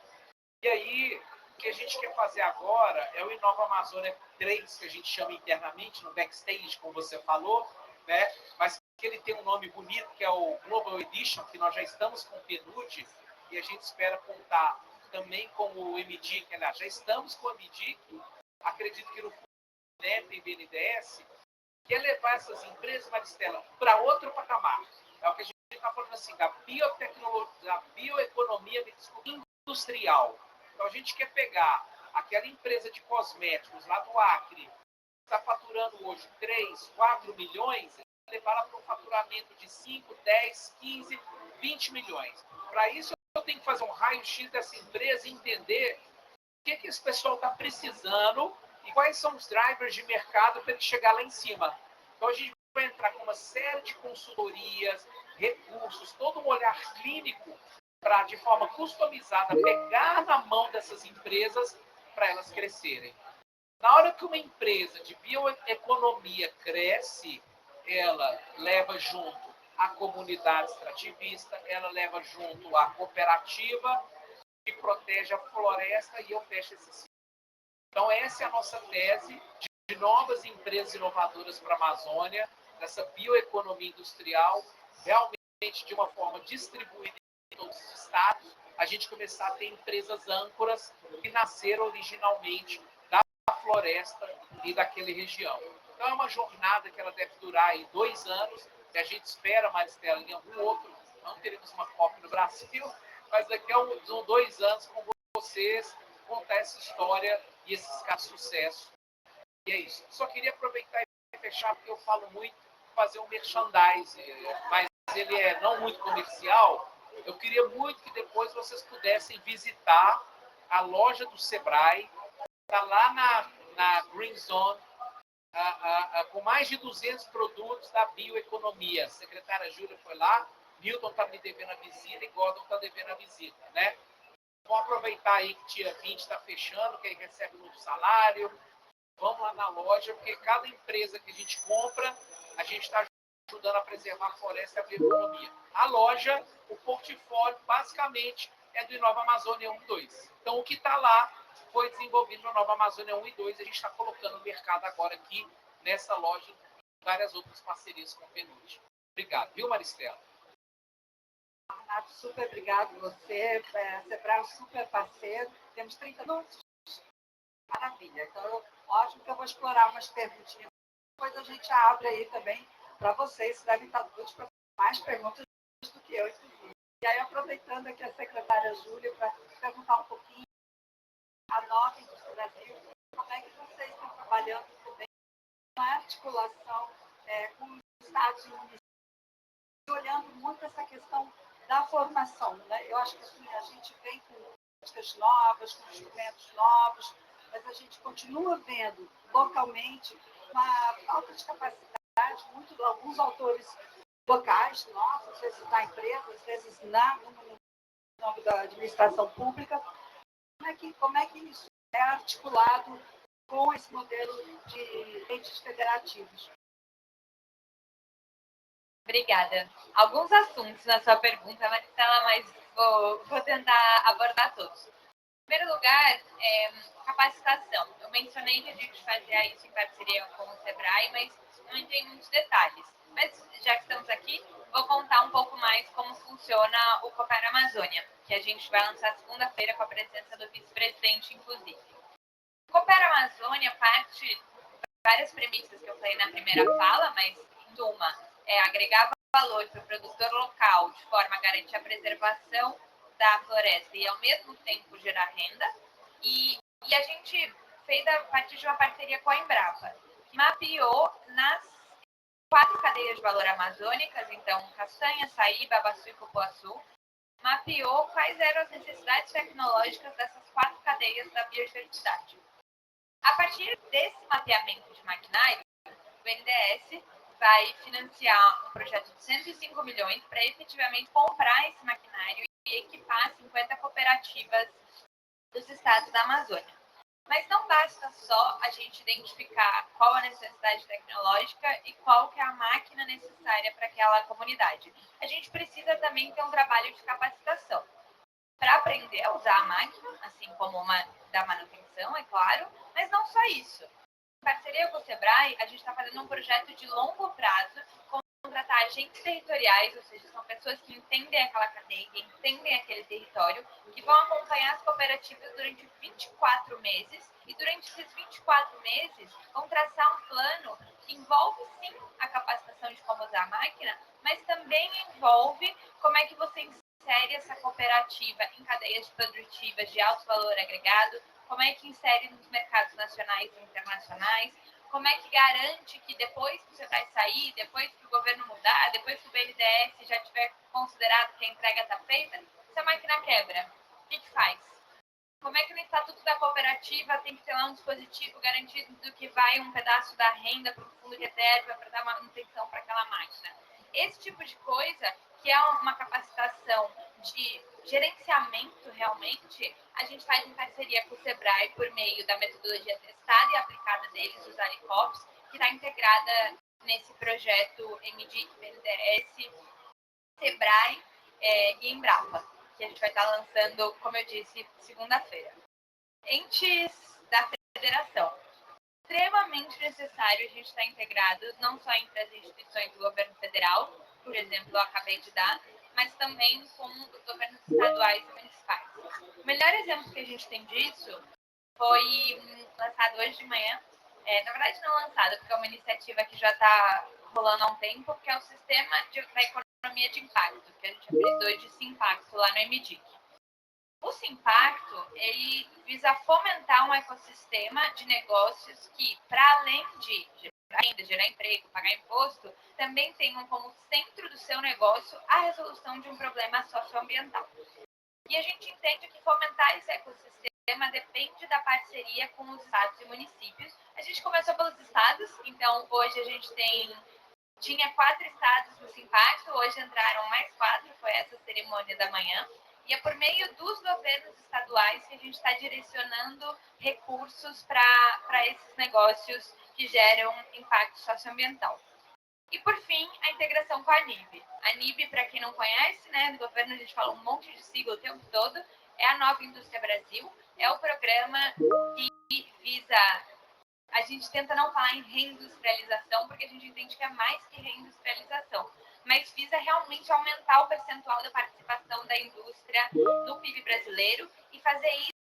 E aí, o que a gente quer fazer agora é o Inova Amazônia 3, que a gente chama internamente, no backstage, como você falou, né? Mas que ele tem um nome bonito, que é o Global Edition, que nós já estamos com o PNUD, e a gente espera contar também com o MDIC, aliás, já estamos com o MDIC, acredito que no FUNEP e BNDES, que é levar essas empresas, Maristela, para outro patamar. É o que a gente está falando assim, da biotecnologia, da bioeconomia industrial. Então a gente quer pegar aquela empresa de cosméticos lá do Acre, que está faturando hoje 3, 4 milhões, e levá-la para um faturamento de 5, 10, 15, 20 milhões. Para isso eu tenho que fazer um raio-x dessa empresa e entender o que esse pessoal está precisando e quais são os drivers de mercado para ele chegar lá em cima. Então a gente vai entrar com uma série de consultorias, recursos, todo um olhar clínico para, de forma customizada, pegar na mão dessas empresas para elas crescerem. Na hora que uma empresa de bioeconomia cresce, ela leva junto a comunidade extrativista, ela leva junto a cooperativa que protege a floresta e eu fecho esse ciclo. Então, essa é a nossa tese de novas empresas inovadoras para a Amazônia, dessa bioeconomia industrial, realmente de uma forma distribuída em todos os estados, a gente começar a ter empresas âncoras que nasceram originalmente da floresta e daquela região. Então, é uma jornada que ela deve durar aí 2 anos, e a gente espera, Maristela, em algum outro, não teremos uma COP no Brasil, mas daqui a 2 anos, com vocês, contar essa história e esses casos de sucesso. E é isso. Só queria aproveitar e fechar, porque eu falo muito, fazer um merchandising, mas ele é não muito comercial. Eu queria muito que depois vocês pudessem visitar a loja do Sebrae, está lá na Green Zone, com mais de 200 produtos da bioeconomia. A secretária Júlia foi lá, Milton está me devendo a visita e Gordon está devendo a visita, né? Vamos aproveitar aí que dia 20 está fechando, que aí recebe um novo salário. Vamos lá na loja, porque cada empresa que a gente compra, a gente está ajudando a preservar a floresta e a bioeconomia. A loja, o portfólio, basicamente, é do Inova Amazônia 1 e 2. Então, o que está lá foi desenvolvido no Nova Amazônia 1 e 2. A gente está colocando no mercado agora aqui, nessa loja, e várias outras parcerias com o PNUD. Obrigado, viu, Maristela? Renato, super obrigado você. Sebrae é um super parceiro. Temos 30 minutos. Maravilha. Então, ótimo que eu vou explorar umas perguntinhas. Depois a gente abre aí também para vocês. Devem estar todos para mais perguntas do que eu, inclusive. E aí, aproveitando aqui a secretária Júlia para perguntar um pouquinho a nova indústria Brasil, como é que vocês estão trabalhando também na articulação com os estados e municípios, olhando muito essa questão da formação, né? Eu acho que assim, a gente vem com coisas novas, com instrumentos novos, mas a gente continua vendo localmente uma falta de capacidade, alguns autores locais, nossos, às vezes na empresa, às vezes no nome da administração pública. Como é que isso é articulado com esse modelo de entes federativos? Obrigada. Alguns assuntos na sua pergunta, Maristela, mas vou tentar abordar todos. Em primeiro lugar, capacitação. Eu mencionei que a gente fazia isso em parceria com o Sebrae, mas não entrei em muitos detalhes. Mas, já que estamos aqui, vou contar um pouco mais como funciona o Coopera Amazônia, que a gente vai lançar segunda-feira com a presença do vice-presidente, inclusive. O Coopera Amazônia parte de várias premissas que eu falei na primeira fala, mas uma é agregar valor para o produtor local de forma a garantir a preservação da floresta e, ao mesmo tempo, gerar renda. E a gente feita a partir de uma parceria com a Embrapa, que mapeou nas 4 cadeias de valor amazônicas, então castanha, açaí, babaçu e cupuaçu, mapeou quais eram as necessidades tecnológicas dessas 4 cadeias da biodiversidade. A partir desse mapeamento de maquinário, o BNDES vai financiar um projeto de 105 milhões para efetivamente comprar esse maquinário e equipar 50 cooperativas dos estados da Amazônia. Mas não basta só a gente identificar qual a necessidade tecnológica e qual que é a máquina necessária para aquela comunidade. A gente precisa também ter um trabalho de capacitação para aprender a usar a máquina, assim como uma da manutenção, é claro, mas não só isso. Em parceria com o Sebrae, a gente está fazendo um projeto de longo prazo, contratar agentes territoriais, ou seja, são pessoas que entendem aquela cadeia, que entendem aquele território, que vão acompanhar as cooperativas durante 24 meses, e durante esses 24 meses vão traçar um plano que envolve, sim, a capacitação de como usar a máquina, mas também envolve como é que você insere essa cooperativa em cadeias produtivas de alto valor agregado, como é que insere nos mercados nacionais e internacionais, como é que garante que depois que você vai sair, depois que o governo mudar, depois que o BNDES já tiver considerado que a entrega está feita, se a máquina quebra, o que faz? Como é que no Estatuto da Cooperativa tem que ter lá um dispositivo garantido do que vai um pedaço da renda para o fundo de reserva para dar manutenção para aquela máquina? Esse tipo de coisa, que é uma capacitação de gerenciamento realmente, a gente faz em parceria com o Sebrae por meio da metodologia testada e aplicada deles, os ALICOPs, que está integrada nesse projeto MDIC, BNDES, Sebrae e Embrapa, que a gente vai estar lançando, como eu disse, segunda-feira. Entes da federação. Extremamente necessário a gente estar integrado, não só entre as instituições do governo federal, por exemplo, eu acabei de dar, mas também com os governos estaduais e municipais. O melhor exemplo que a gente tem disso foi lançado hoje de manhã, na verdade não lançado, porque é uma iniciativa que já está rolando há um tempo, que é o Sistema da Economia de Impacto, que a gente apelidou de Simpacto lá no MDIC. O Simpacto, ele visa fomentar um ecossistema de negócios que, para além de gerar renda, gerar emprego, pagar imposto, também tenham como centro do seu negócio a resolução de um problema socioambiental. E a gente entende que fomentar esse ecossistema depende da parceria com os estados e municípios. A gente começou pelos estados, então hoje a gente tinha 4 estados no Simpacto, hoje entraram mais 4, foi essa cerimônia da manhã. E é por meio dos governos estaduais que a gente está direcionando recursos para esses negócios que geram impacto socioambiental. E, por fim, a integração com a NIB. A NIB, para quem não conhece, né, no governo a gente fala um monte de sigla o tempo todo, é a Nova Indústria Brasil, é o programa que visa... A gente tenta não falar em reindustrialização, porque a gente entende que é mais que reindustrialização, mas visa realmente aumentar o percentual da participação da indústria no PIB brasileiro e fazer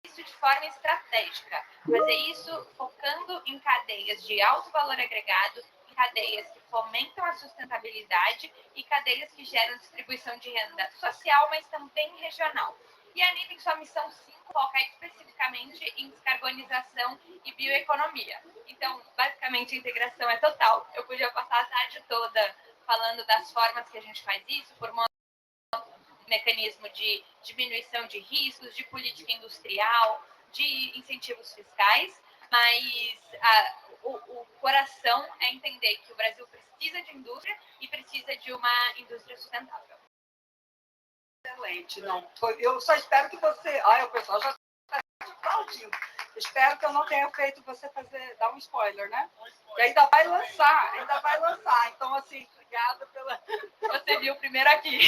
isso de forma estratégica. Fazer isso focando em cadeias de alto valor agregado, em cadeias que fomentam a sustentabilidade e cadeias que geram distribuição de renda social, mas também regional. E a NIB, em sua missão 5, foca especificamente em descarbonização e bioeconomia. Então, basicamente, a integração é total. Eu podia passar a tarde toda falando das formas que a gente faz isso, por um mecanismo de diminuição de riscos, de política industrial, de incentivos fiscais, mas o coração é entender que o Brasil precisa de indústria e precisa de uma indústria sustentável. Excelente. Não, eu só espero que você... o pessoal já está aplaudindo. Espero que eu não tenha feito você dar um spoiler, né? E ainda vai lançar. Então, assim, obrigada pela... Você viu primeiro aqui.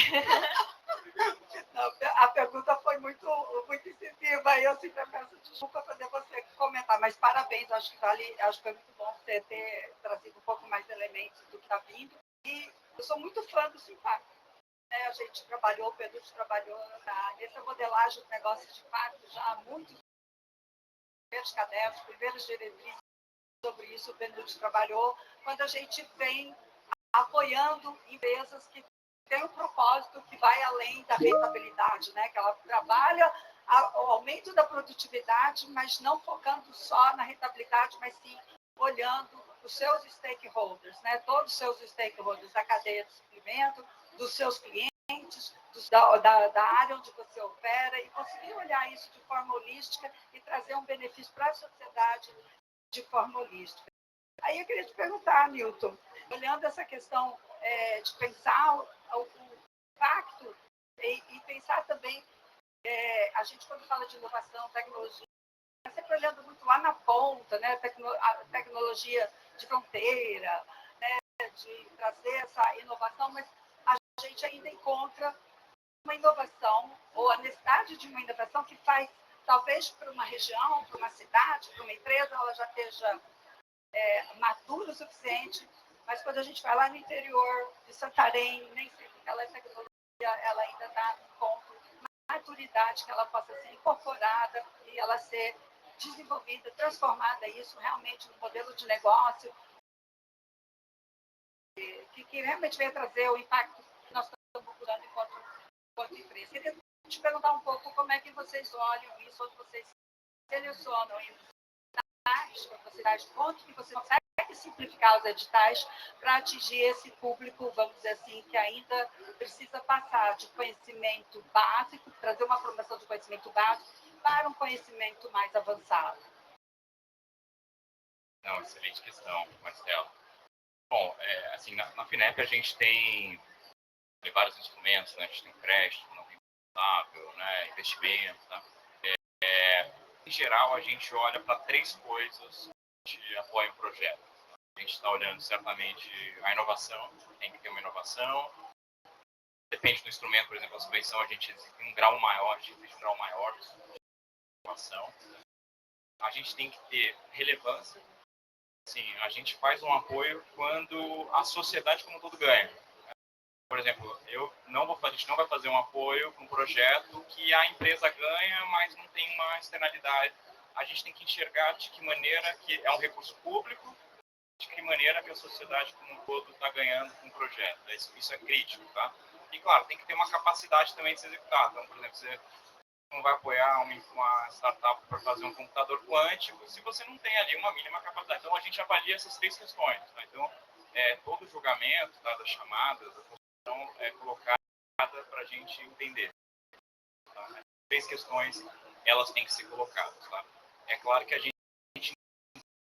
Não, a pergunta foi muito incisiva e eu sempre peço desculpa fazer você comentar, mas parabéns, acho que foi muito bom você ter trazido um pouco mais de elementos do que está vindo. E eu sou muito fã do Simpacto. A gente trabalhou, o Pedro trabalhou nessa modelagem de negócios de impacto já há muito tempo. Primeiros cadernos, primeiras diretrizes sobre isso, o Pedro trabalhou, quando a gente vem apoiando empresas que têm um propósito que vai além da rentabilidade, né? Que ela trabalha o aumento da produtividade, mas não focando só na rentabilidade, mas sim olhando os seus stakeholders, né? Todos os seus stakeholders da cadeia de suprimento, dos seus clientes, da área onde você opera, e conseguir olhar isso de forma holística e trazer um benefício para a sociedade de forma holística. Aí eu queria te perguntar, Newton, olhando essa questão de pensar o impacto e pensar também, a gente quando fala de inovação, tecnologia, está sempre olhando muito lá na ponta, né? A tecnologia de fronteira, né? De trazer essa inovação, mas a gente ainda encontra uma inovação, ou a necessidade de uma inovação que faz, talvez para uma região, para uma cidade, para uma empresa, ela já esteja madura o suficiente, mas quando a gente vai lá no interior de Santarém, nem sempre aquela tecnologia ela ainda está no ponto de maturidade que ela possa ser incorporada e ela ser desenvolvida, transformada isso realmente no modelo de negócio que realmente venha trazer o impacto que nós estamos procurando enquanto empresa. Queria te perguntar um pouco como é que vocês olham isso, onde vocês selecionam editais, quando você dá de conta que você consegue simplificar os editais para atingir esse público, vamos dizer assim, que ainda precisa passar de conhecimento básico, trazer uma formação de conhecimento básico para um conhecimento mais avançado. Não, excelente questão, Marcelo. Bom, assim, na FINEP a gente tem vários instrumentos, né? A gente tem crédito, não tem rentável, né? Investimento, tá? Em geral, a gente olha para 3 coisas que apoiam o projeto. A gente está olhando certamente a inovação, tem que ter uma inovação. Depende do instrumento, por exemplo, a subvenção, a gente tem um grau maior, a gente tem um grau maior de inovação. A gente tem que ter relevância. Sim, a gente faz um apoio quando a sociedade como um todo ganha. Por exemplo, a gente não vai fazer um apoio para um projeto que a empresa ganha, mas não tem uma externalidade. A gente tem que enxergar de que maneira que é um recurso público, de que maneira que a sociedade como um todo está ganhando com o projeto. Isso é crítico, tá? E, claro, tem que ter uma capacidade também de se executar. Então, por exemplo, você não vai apoiar uma startup para fazer um computador quântico se você não tem ali uma mínima capacidade. Então, a gente avalia essas 3 questões. Tá? Então, todo o julgamento, tá, das chamadas, da função é colocada para a gente entender. Tá? As 3 questões, elas têm que ser colocadas. Tá? É claro que a gente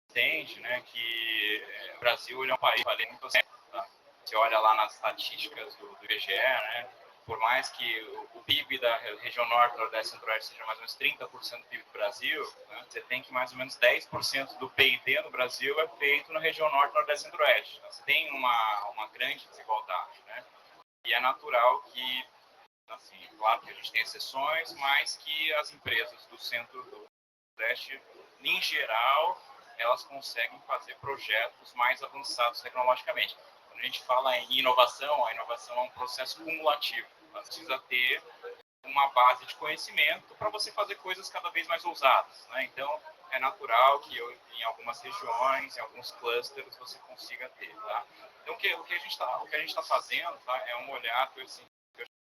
entende, né, que o Brasil é um país valendo muito certo. Tá? Você olha lá nas estatísticas do IBGE, né, por mais que o PIB da região norte, nordeste e centro-oeste seja mais ou menos 30% do PIB do Brasil, né, você tem que mais ou menos 10% do PIB no Brasil é feito na região norte, nordeste e centro-oeste. Então, você tem uma grande desigualdade. Né? E é natural que, assim, claro que a gente tem exceções, mas que as empresas do centro do nordeste, em geral, elas conseguem fazer projetos mais avançados tecnologicamente. Quando a gente fala em inovação, a inovação é um processo cumulativo. Você precisa ter uma base de conhecimento para você fazer coisas cada vez mais ousadas. Né? Então, é natural que em algumas regiões, em alguns clusters, você consiga ter. Tá? Então, o que a gente está fazendo, tá, é um olhar que eu acho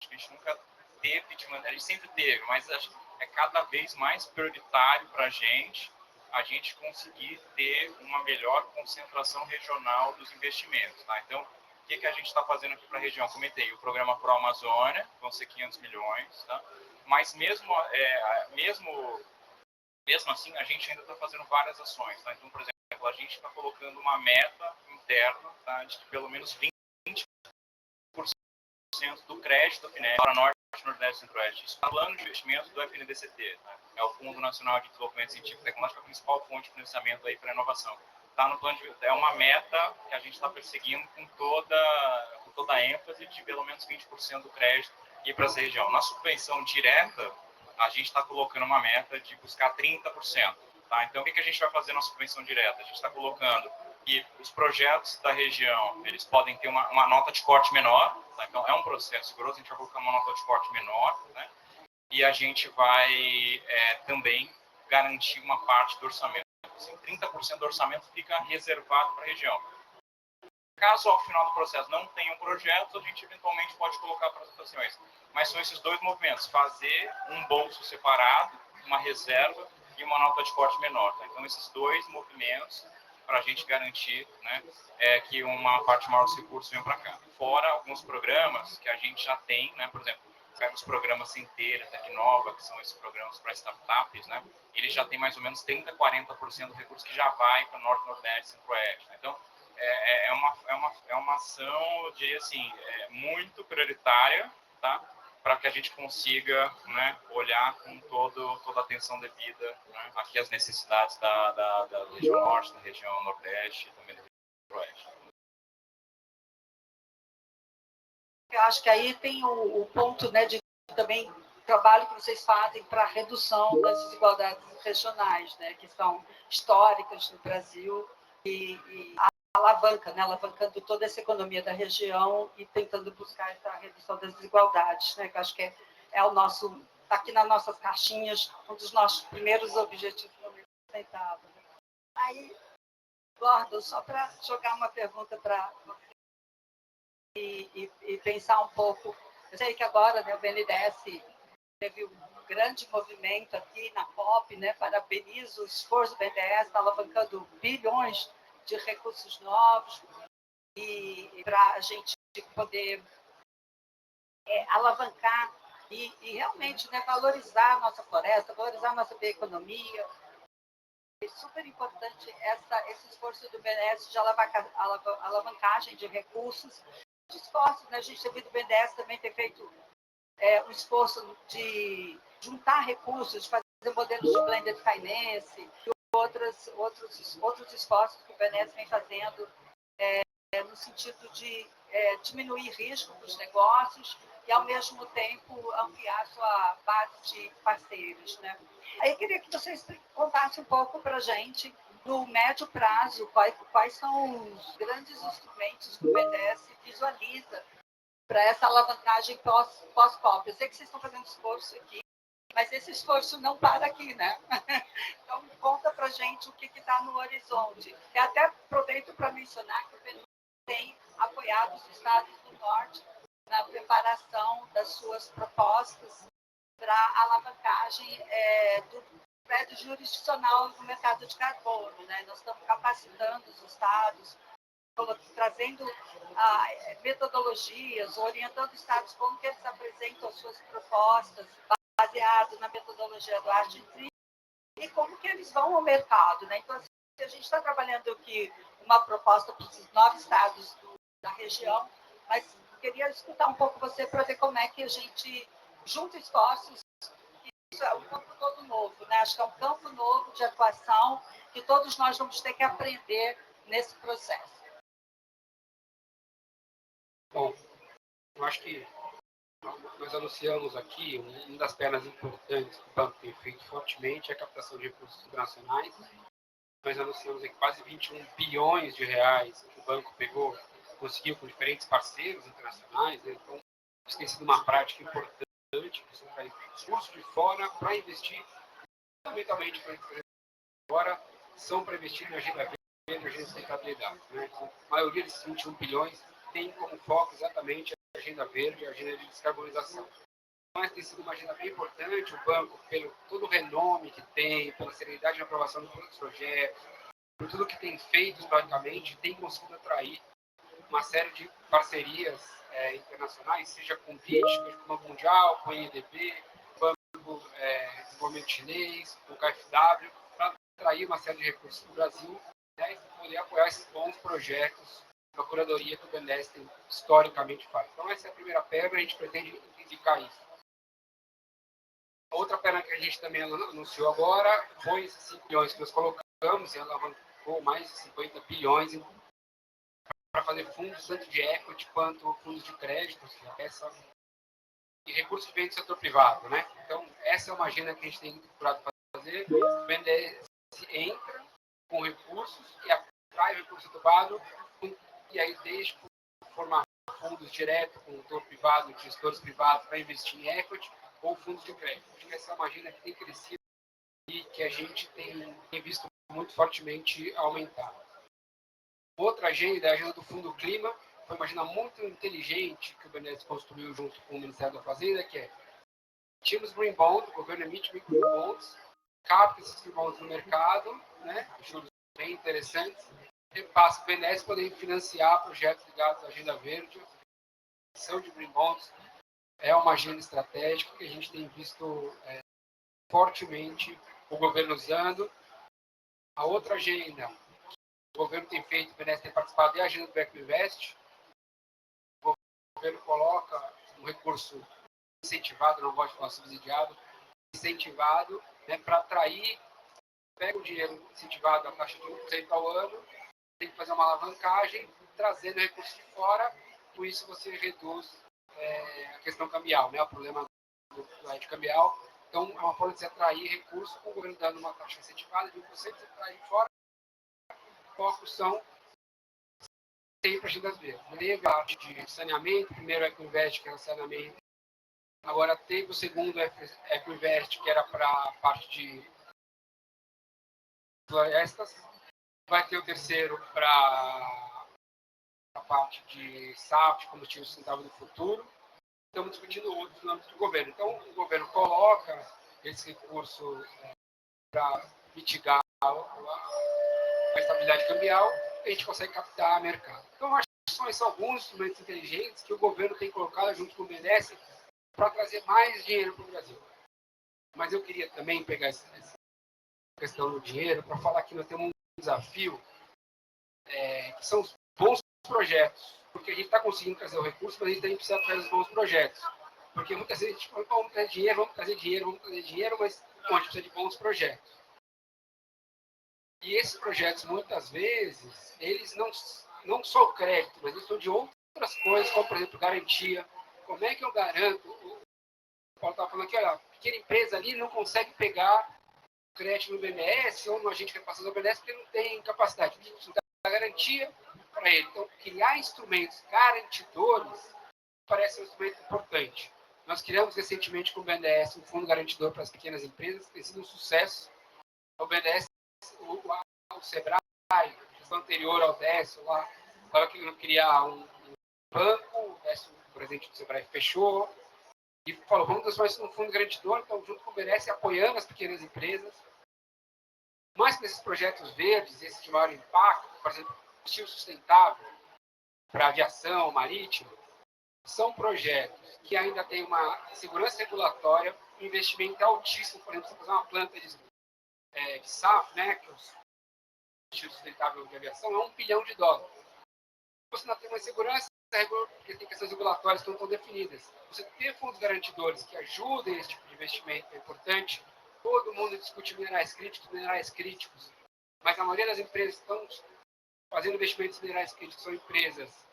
que a gente nunca teve, a gente sempre teve, mas acho que é cada vez mais prioritário para a gente conseguir ter uma melhor concentração regional dos investimentos. Tá? Então, o que a gente está fazendo aqui para a região? Comentei, o programa Pro Amazônia, vão ser 500 milhões, tá? Mas mesmo assim, a gente ainda está fazendo várias ações. Tá? Então, por exemplo, a gente está colocando uma meta interna, tá? De que pelo menos 20% do crédito da FINEP para Norte, Nordeste e Centro-Oeste. Isso é o plano de investimento do FNDCT. Tá? É o Fundo Nacional de Desenvolvimento Científico e Tecnológico, a principal fonte de financiamento para a inovação. Tá no plano é uma meta que a gente está perseguindo com toda a ênfase de pelo menos 20% do crédito ir para essa região. Na subvenção direta, a gente está colocando uma meta de buscar 30%. Tá? Então, o que a gente vai fazer na subvenção direta? A gente está colocando que os projetos da região eles podem ter uma nota de corte menor. Tá? Então, é um processo grosso, a gente vai colocar uma nota de corte menor. Né? E a gente vai também garantir uma parte do orçamento. Assim, 30% do orçamento fica reservado para a região. Caso ao final do processo não tenha um projeto, a gente eventualmente pode colocar para as votações. Mas são esses dois movimentos, fazer um bolso separado, uma reserva e uma nota de corte menor. Tá? Então, esses dois movimentos para a gente garantir, né, que uma parte maior dos recursos venham para cá. Fora alguns programas que a gente já tem, né, por exemplo, pega os programas Centeira, Tecnova, que são esses programas para startups, né, ele já tem mais ou menos 30%, 40% do recurso que já vai para Norte, Nordeste, Centro-Oeste. Né? Então, é uma ação de, assim, muito prioritária, tá? Para que a gente consiga, né, olhar com toda a atenção devida, né, aqui as necessidades da região norte, da região nordeste e também da região oeste. Eu acho que aí tem o ponto, né, de também trabalho que vocês fazem para a redução das desigualdades regionais, né, que são históricas no Brasil e alavanca, né, alavancando toda essa economia da região e tentando buscar essa redução das desigualdades, né, que acho que é o nosso, está aqui nas nossas caixinhas, um dos nossos primeiros objetivos sustentáveis. Aí, Gordon, só para jogar uma pergunta para você e pensar um pouco, eu sei que agora, né, o BNDES teve um grande movimento aqui na COP, né, parabenizo o esforço do BNDES, está alavancando bilhões de recursos novos e para a gente poder alavancar e realmente, né, valorizar a nossa floresta, valorizar a nossa bioeconomia. É super importante esse esforço do BNDES de alavancagem de recursos, de esforços, né? A gente teve do BNDES também ter feito um esforço de juntar recursos, de fazer modelos de blended finance e outros esforços que o BNDES vem fazendo no sentido de diminuir risco dos negócios e, ao mesmo tempo, ampliar sua base de parceiros. Né? Aí eu queria que vocês contassem um pouco para a gente, no médio prazo, quais são os grandes instrumentos que o BNDES visualiza para essa alavancagem pós-COP. Eu sei que vocês estão fazendo esforço aqui, mas esse esforço não para aqui, né? Então, conta para a gente o que está no horizonte. E até aproveito para mencionar que o BNDES tem apoiado os estados do Norte na preparação das suas propostas para a alavancagem do crédito jurisdicional no mercado de carbono. Né? Nós estamos capacitando os estados, trazendo metodologias, orientando os estados como que eles apresentam as suas propostas, baseado na metodologia do RGT, e como que eles vão ao mercado. Né? Então, a gente está trabalhando aqui uma proposta para os 9 estados da região, mas queria escutar um pouco você para ver como é que a gente junta esforços. Isso é um campo todo novo, né? Acho que é um campo novo de atuação que todos nós vamos ter que aprender nesse processo. Bom, eu acho que nós anunciamos aqui uma das pernas importantes que o banco tem feito fortemente é a captação de recursos internacionais. Nós anunciamos aqui quase 21 bilhões de reais que o banco conseguiu com diferentes parceiros internacionais. Né? Então, isso tem sido uma prática importante, você traz recursos de fora para investir, fundamentalmente para investir agora, são para investir na agenda verde e agenda de sustentabilidade. Né? Então, a maioria desses 21 bilhões tem como foco exatamente a agenda verde e a agenda de descarbonização. Mas tem sido uma agenda bem importante, o banco, pelo todo o renome que tem, pela serenidade na aprovação dos projetos, por tudo que tem feito historicamente, tem conseguido atrair uma série de parcerias internacionais, seja com o BID, com o Banco Mundial, com o INDB, Banco de Desenvolvimento Chinês, com o KfW, para atrair uma série de recursos para o Brasil, né, e poder apoiar esses bons projetos da curadoria que o BNDES historicamente faz. Então, essa é a primeira perna, a gente pretende intensificar isso. A outra perna que a gente também anunciou agora foi esses 5 bilhões que nós colocamos e alavancou mais de 50 bilhões para fazer fundos tanto de equity quanto fundos de crédito, e recursos que vêm do setor privado. Né? Então, essa é uma agenda que a gente tem procurado fazer. O BNDES entra com recursos e atrai o recurso privado, e aí desde formar fundos direto com o setor privado, gestores privados para investir em equity, ou fundos de crédito. Acho que essa é uma agenda que tem crescido e que a gente tem visto muito fortemente aumentar. Outra agenda é a agenda do Fundo Clima. Foi uma agenda muito inteligente que o BNDES construiu junto com o Ministério da Fazenda, que é tínhamos Green Bond, o governo emite Green Bonds, capta esses Green Bonds no mercado, né, juros bem interessantes, repassa o BNDES poder financiar projetos ligados à agenda verde. A emissão de Green Bonds é uma agenda estratégica que a gente tem visto fortemente o governo usando. A outra agenda que o governo tem feito, o BNDES tem participado, é a agenda do Ecoinvest. O governo coloca um recurso incentivado, não gosto de falar subsidiado, incentivado, né, para atrair, pega o dinheiro incentivado a taxa de 1% ao ano, tem que fazer uma alavancagem, trazendo recursos de fora, com isso você reduz a questão cambial, né, o problema do hedge cambial. Então, é uma forma de se atrair recursos, com o governo dando uma taxa incentivada de 1%, você traz de fora, focos são sempre agendas verdes. Teve a parte de saneamento, primeiro Ecoinvest, que era saneamento, agora teve o segundo Ecoinvest, que era para a parte de florestas, vai ter o terceiro para a parte de SAF, combustível sustentável do futuro. Estamos discutindo outros no âmbito do governo. Então, o governo coloca esse recurso para mitigar a estabilidade cambial, e a gente consegue captar mercado. Então, acho que são esses alguns instrumentos inteligentes que o governo tem colocado junto com o BNDES para trazer mais dinheiro para o Brasil. Mas eu queria também pegar essa questão do dinheiro para falar que nós temos um desafio, que são os bons projetos, porque a gente está conseguindo trazer o recurso, mas a gente também precisa trazer os bons projetos. Porque muitas vezes a gente fala, vamos trazer dinheiro, mas a gente precisa de bons projetos. E esses projetos, muitas vezes, eles não só o crédito, mas eles são de outras coisas, como, por exemplo, garantia. Como é que eu garanto? O Paulo estava falando aqui, olha, a pequena empresa ali não consegue pegar crédito no BNDES ou no agente de reparação do BNDES porque não tem capacidade. A gente precisa dar garantia para ele. Então, criar instrumentos garantidores parece um instrumento importante. Nós criamos recentemente com o BNDES um fundo garantidor para as pequenas empresas, que tem sido um sucesso. O BNDES, o Sebrae, a gestão anterior ao Décio, lá, estava querendo criar um banco, o Décio, o presidente do Sebrae, fechou, e falou, vamos transformar isso num fundo garantidor, então, junto com o BNDES, apoiando as pequenas empresas. Mas com esses projetos verdes, esses de maior impacto, por exemplo, combustível sustentável para aviação marítima, são projetos que ainda têm uma segurança regulatória, um investimento altíssimo. Por exemplo, você fazer uma planta de SAF, né, que é o combustível sustentável de aviação, é $1 bilhão. Você não tem uma segurança, porque tem questões regulatórias que não estão definidas. Você ter fundos garantidores que ajudem esse tipo de investimento é importante. Todo mundo discute minerais críticos, mas a maioria das empresas que estão fazendo investimentos em minerais críticos são empresas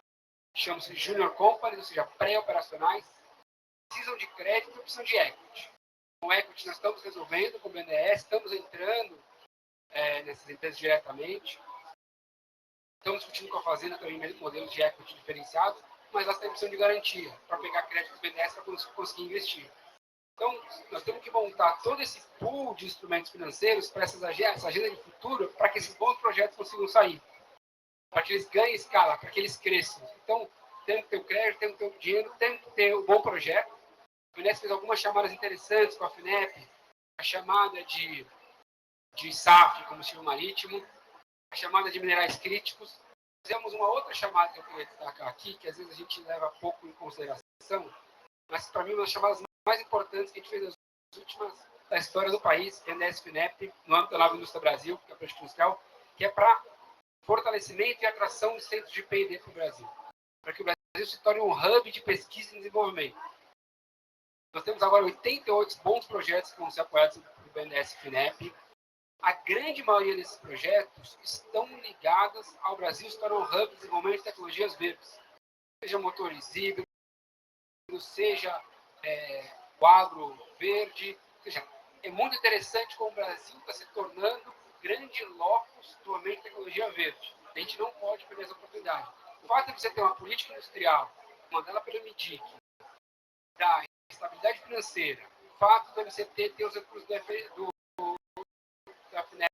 que chamam-se junior companies, ou seja, pré-operacionais, precisam de crédito e precisam de equity. Com equity nós estamos resolvendo com o BNDES, estamos entrando nessas empresas diretamente, estamos discutindo com a Fazenda também modelos de equity diferenciados, mas elas têm opção de garantia para pegar crédito do BNDES para conseguir investir. Então, nós temos que montar todo esse pool de instrumentos financeiros para essa agenda de futuro, para que esses bons projetos consigam sair, para que eles ganhem escala, para que eles cresçam. Então, temos que ter o crédito, temos que ter o dinheiro, temos que ter o bom projeto. O Inés fez algumas chamadas interessantes com a FINEP, a chamada de SAF, combustível marítimo, a chamada de minerais críticos. Fizemos uma outra chamada que eu queria destacar aqui, que às vezes a gente leva pouco em consideração, mas para mim uma das chamadas mais importantes que a gente fez nas últimas da história do país, BNDES FINEP, no âmbito da Nova Indústria Brasil, que é a política industrial, que é para fortalecimento e atração de centros de P&D para o Brasil, para que o Brasil se torne um hub de pesquisa e desenvolvimento. Nós temos agora 88 bons projetos que vão ser apoiados pelo BNDES FINEP. A grande maioria desses projetos estão ligados ao Brasil se tornar um hub de desenvolvimento de tecnologias verdes, seja motores híbridos, seja o agro verde, seja, é muito interessante como o Brasil está se tornando grande locus do ambiente de tecnologia verde. A gente não pode perder essa oportunidade. O fato de você ter uma política industrial, mandada pelo MIDIC, da estabilidade financeira, o fato de você ter os recursos da FINEP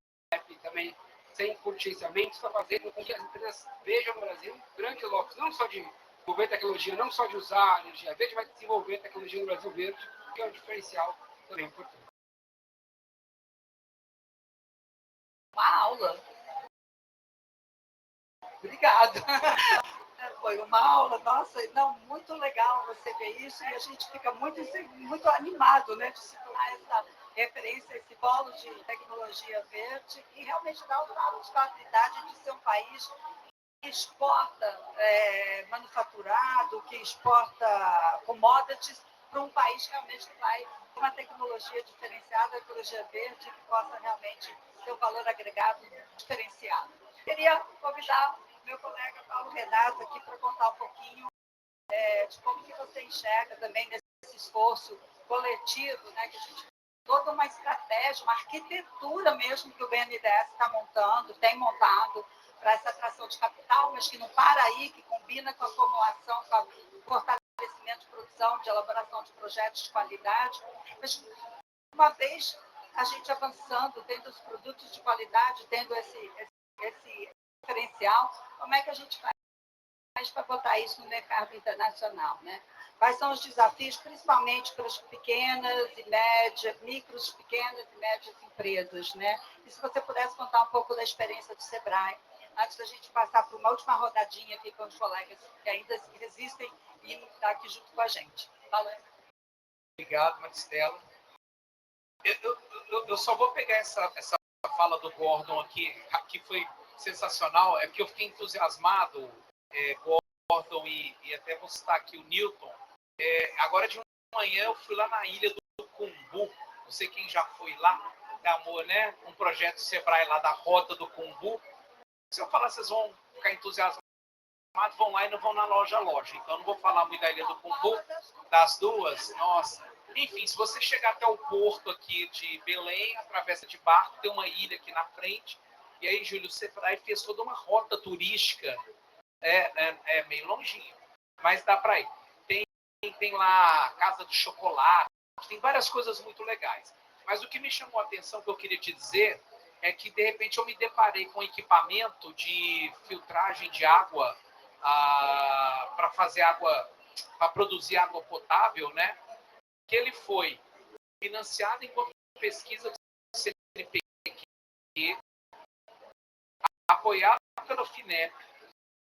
também sem contingenciamento, está fazendo com que as empresas vejam no Brasil grandes locos, não só de desenvolver tecnologia, não só de usar a energia verde, mas desenvolver tecnologia no Brasil verde, que é um diferencial também importante. Uma aula. Obrigada. Foi uma aula, nossa, não, muito legal você ver isso e a gente fica muito animado, né, de se tornar essa referência, esse polo de tecnologia verde e realmente dar o lado de estabilidade de ser um país que exporta manufaturado, que exporta commodities para um país realmente que vai ter uma tecnologia diferenciada, tecnologia verde, que possa realmente ter um valor agregado diferenciado. Queria convidar meu colega Paulo Renato aqui para contar um pouquinho de como que você enxerga também nesse esforço coletivo, né, que a gente toda uma estratégia, uma arquitetura mesmo que o BNDES está montando, tem montado para essa atração de capital, mas que não para aí, que combina com a formulação, com o fortalecimento de produção, de elaboração de projetos de qualidade. Mas, uma vez a gente avançando, tendo os produtos de qualidade, tendo esse diferencial, como é que a gente faz para botar isso no mercado internacional, né? Quais são os desafios, principalmente para as pequenas e médias, pequenas e médias empresas, né? E se você pudesse contar um pouco da experiência do Sebrae, antes da gente passar por uma última rodadinha aqui com os colegas que ainda resistem e estão aqui junto com a gente. Fala. Obrigado, Maristela. Eu só vou pegar essa fala do Gordon aqui, que foi sensacional, é porque eu fiquei entusiasmado, Gordon, e até vou citar aqui o Newton. Agora de manhã eu fui lá na ilha do Cumbu, não sei quem já foi lá, amor, né? Um projeto Sebrae lá da Rota do Cumbu. Se eu falar, vocês vão ficar entusiasmados, vão lá e não vão na loja. Então não vou falar muito da ilha do Cumbu, das duas, nossa. Enfim, se você chegar até o porto aqui de Belém, atravessa de barco, tem uma ilha aqui na frente, e aí Júlio Sebrae fez toda uma rota turística, é meio longinho, mas dá para ir. Tem lá Casa de Chocolate, tem várias coisas muito legais. Mas o que me chamou a atenção, que eu queria te dizer, é que de repente eu me deparei com equipamento de filtragem de água para fazer água, para produzir água potável, né? Que ele foi financiado enquanto pesquisa do CNPq, apoiado pelo FINEP.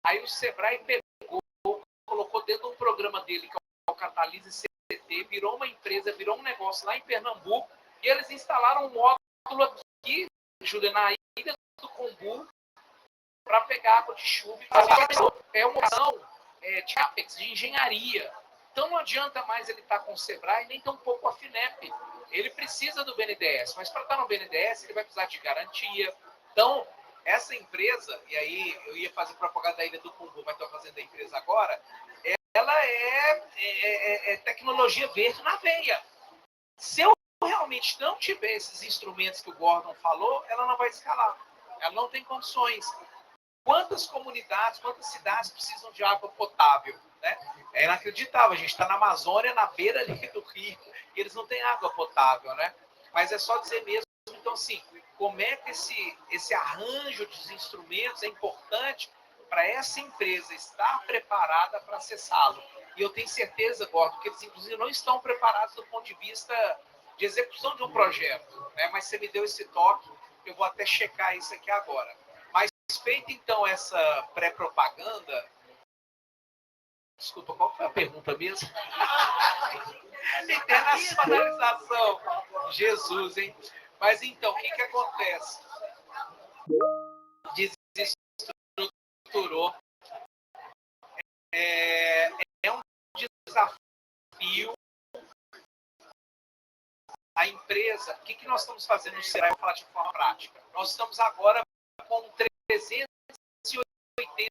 Aí o Sebrae pegou, colocou dentro de um programa dele, que é o Catalise CT, virou uma empresa, virou um negócio lá em Pernambuco, e eles instalaram um módulo aqui, Júlia, na ilha do Cumbu, para pegar água de chuva e fazer uma opção de CAPEX, de engenharia. Então não adianta mais ele estar com o Sebrae, nem tampouco com a FINEP. Ele precisa do BNDES, mas para estar no BNDES ele vai precisar de garantia. Então, essa empresa, e aí eu ia fazer propaganda da ilha do Cumbu, mas estou fazendo a empresa agora, ela é tecnologia verde na veia. Se eu realmente não tiver esses instrumentos que o Gordon falou, ela não vai escalar. Ela não tem condições. Quantas comunidades, quantas cidades precisam de água potável? Né? É inacreditável. A gente está na Amazônia, na beira ali do rio, e eles não têm água potável. Né? Mas é só dizer mesmo. Então, assim, como é que esse arranjo de instrumentos é importante para essa empresa estar preparada para acessá-lo? E eu tenho certeza, Gordon, que eles, inclusive, não estão preparados do ponto de vista de execução de um projeto. Né? Mas você me deu esse toque, eu vou até checar isso aqui agora. Feita, então, essa pré-propaganda... Desculpa, qual foi a pergunta mesmo? Internacionalização. Jesus, hein? Mas, então, o que acontece? Desestruturou. É um desafio. A empresa... O que nós estamos fazendo no Sebrae? Eu vou falar de forma prática. Nós estamos agora com 380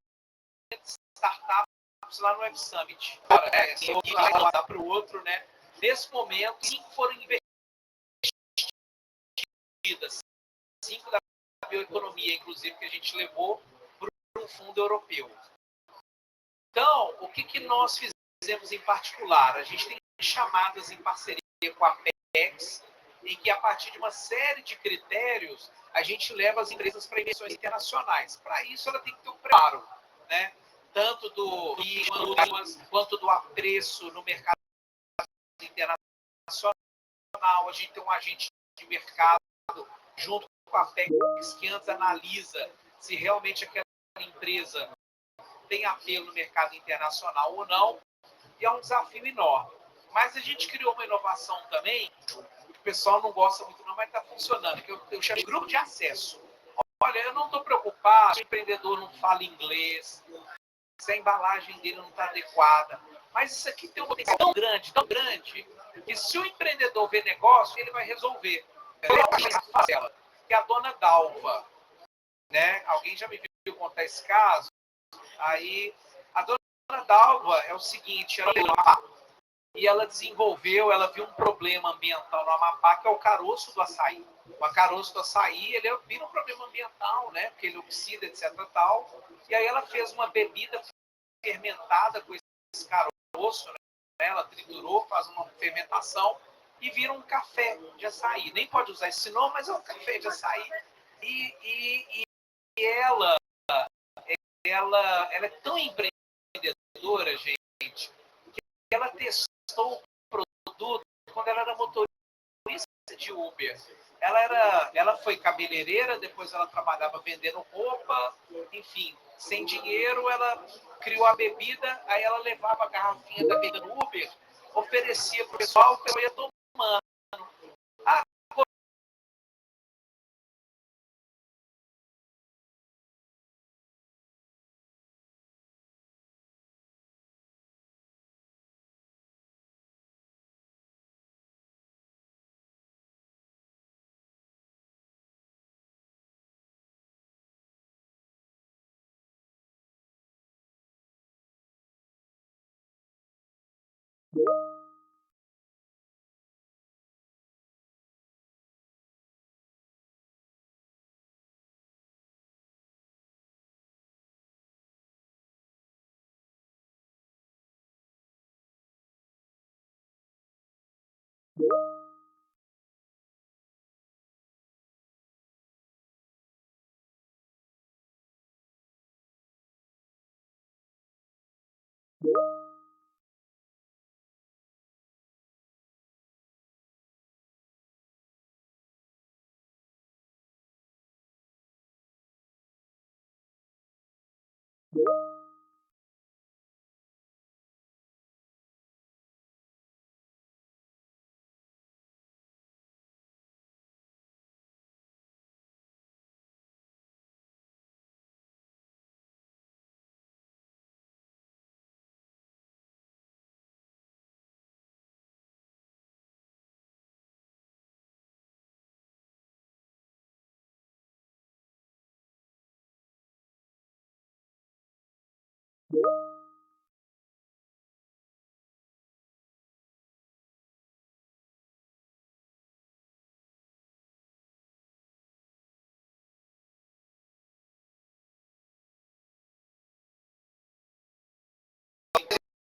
startups lá no Web Summit. Eu vou dar para o outro, né? Nesse momento, 5 foram investidas. 5 da bioeconomia, inclusive, que a gente levou para um fundo europeu. Então, o que nós fizemos em particular? A gente tem chamadas em parceria com a PEX, em que, a partir de uma série de critérios, a gente leva as empresas para emissões internacionais. Para isso, ela tem que ter um preparo, né? Tanto do quanto do apreço no mercado internacional. A gente tem um agente de mercado junto com a Pex, que antes analisa se realmente aquela empresa tem apelo no mercado internacional ou não, e é um desafio enorme. Mas a gente criou uma inovação também, que o pessoal não gosta muito não, mas está funcionando, que eu chamo de grupo de acesso. Olha, eu não estou preocupado se o empreendedor não fala inglês, se a embalagem dele não está adequada, mas isso aqui tem um potencial tão grande, que se o empreendedor vê negócio, ele vai resolver. Que é a dona Dalva, né? Alguém já me viu contar esse caso? Aí, a dona Dalva é o seguinte, ela e ela desenvolveu, ela viu um problema ambiental no Amapá, que é o caroço do açaí. O caroço do açaí, ele vira um problema ambiental, né? Porque ele oxida, etc. Tal. E aí ela fez uma bebida fermentada com esse caroço, né? Ela triturou, faz uma fermentação e vira um café de açaí. Nem pode usar esse nome, mas é um café de açaí. E ela é tão empreendedora, gente, que ela testou o produto quando ela era motorista de Uber. Ela foi cabeleireira, depois ela trabalhava vendendo roupa, enfim, sem dinheiro, ela criou a bebida, aí ela levava a garrafinha da bebida no Uber, oferecia para o pessoal, o pessoal ia tomando. Ah,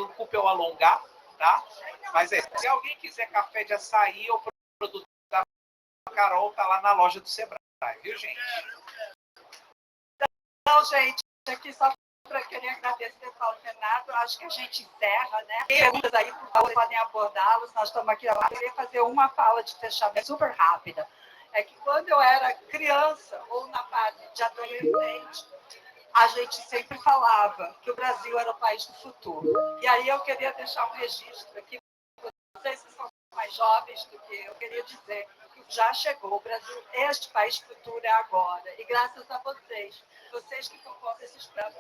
não culpa eu alongar, tá? Mas se alguém quiser café de açaí ou produto da Carol, tá lá na loja do Sebrae, viu, gente? Então, gente, aqui só para querer agradecer ao Renato, acho que a gente encerra, né? Perguntas aí, por favor, podem abordá-los. Nós estamos aqui. Eu queria fazer uma fala de fechamento super rápida. É que quando eu era criança ou na fase de adolescente, a gente sempre falava que o Brasil era o país do futuro. E aí eu queria deixar um registro aqui, vocês que são mais jovens do que eu, queria dizer que já chegou o Brasil, este país futuro é agora. E graças a vocês, vocês que estão pondo esses planos,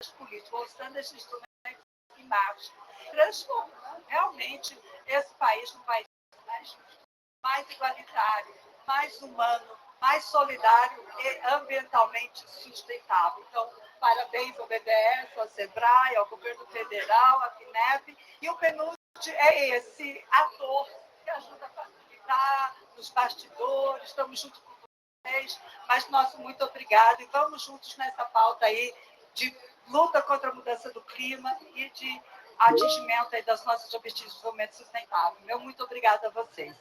as políticas, mostrando esses instrumentos em marcha, transformando realmente esse país num país mais justo, mais igualitário, mais humano, mais solidário e ambientalmente sustentável. Então, parabéns ao BNDES, ao SEBRAE, ao governo federal, à FINEP, e o PNUD é esse ator que ajuda a facilitar nos bastidores, estamos juntos com vocês, mas nosso muito obrigado e vamos juntos nessa pauta aí de luta contra a mudança do clima e de atingimento aí dos nossos objetivos de desenvolvimento sustentável. Meu muito obrigada a vocês.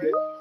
Ok?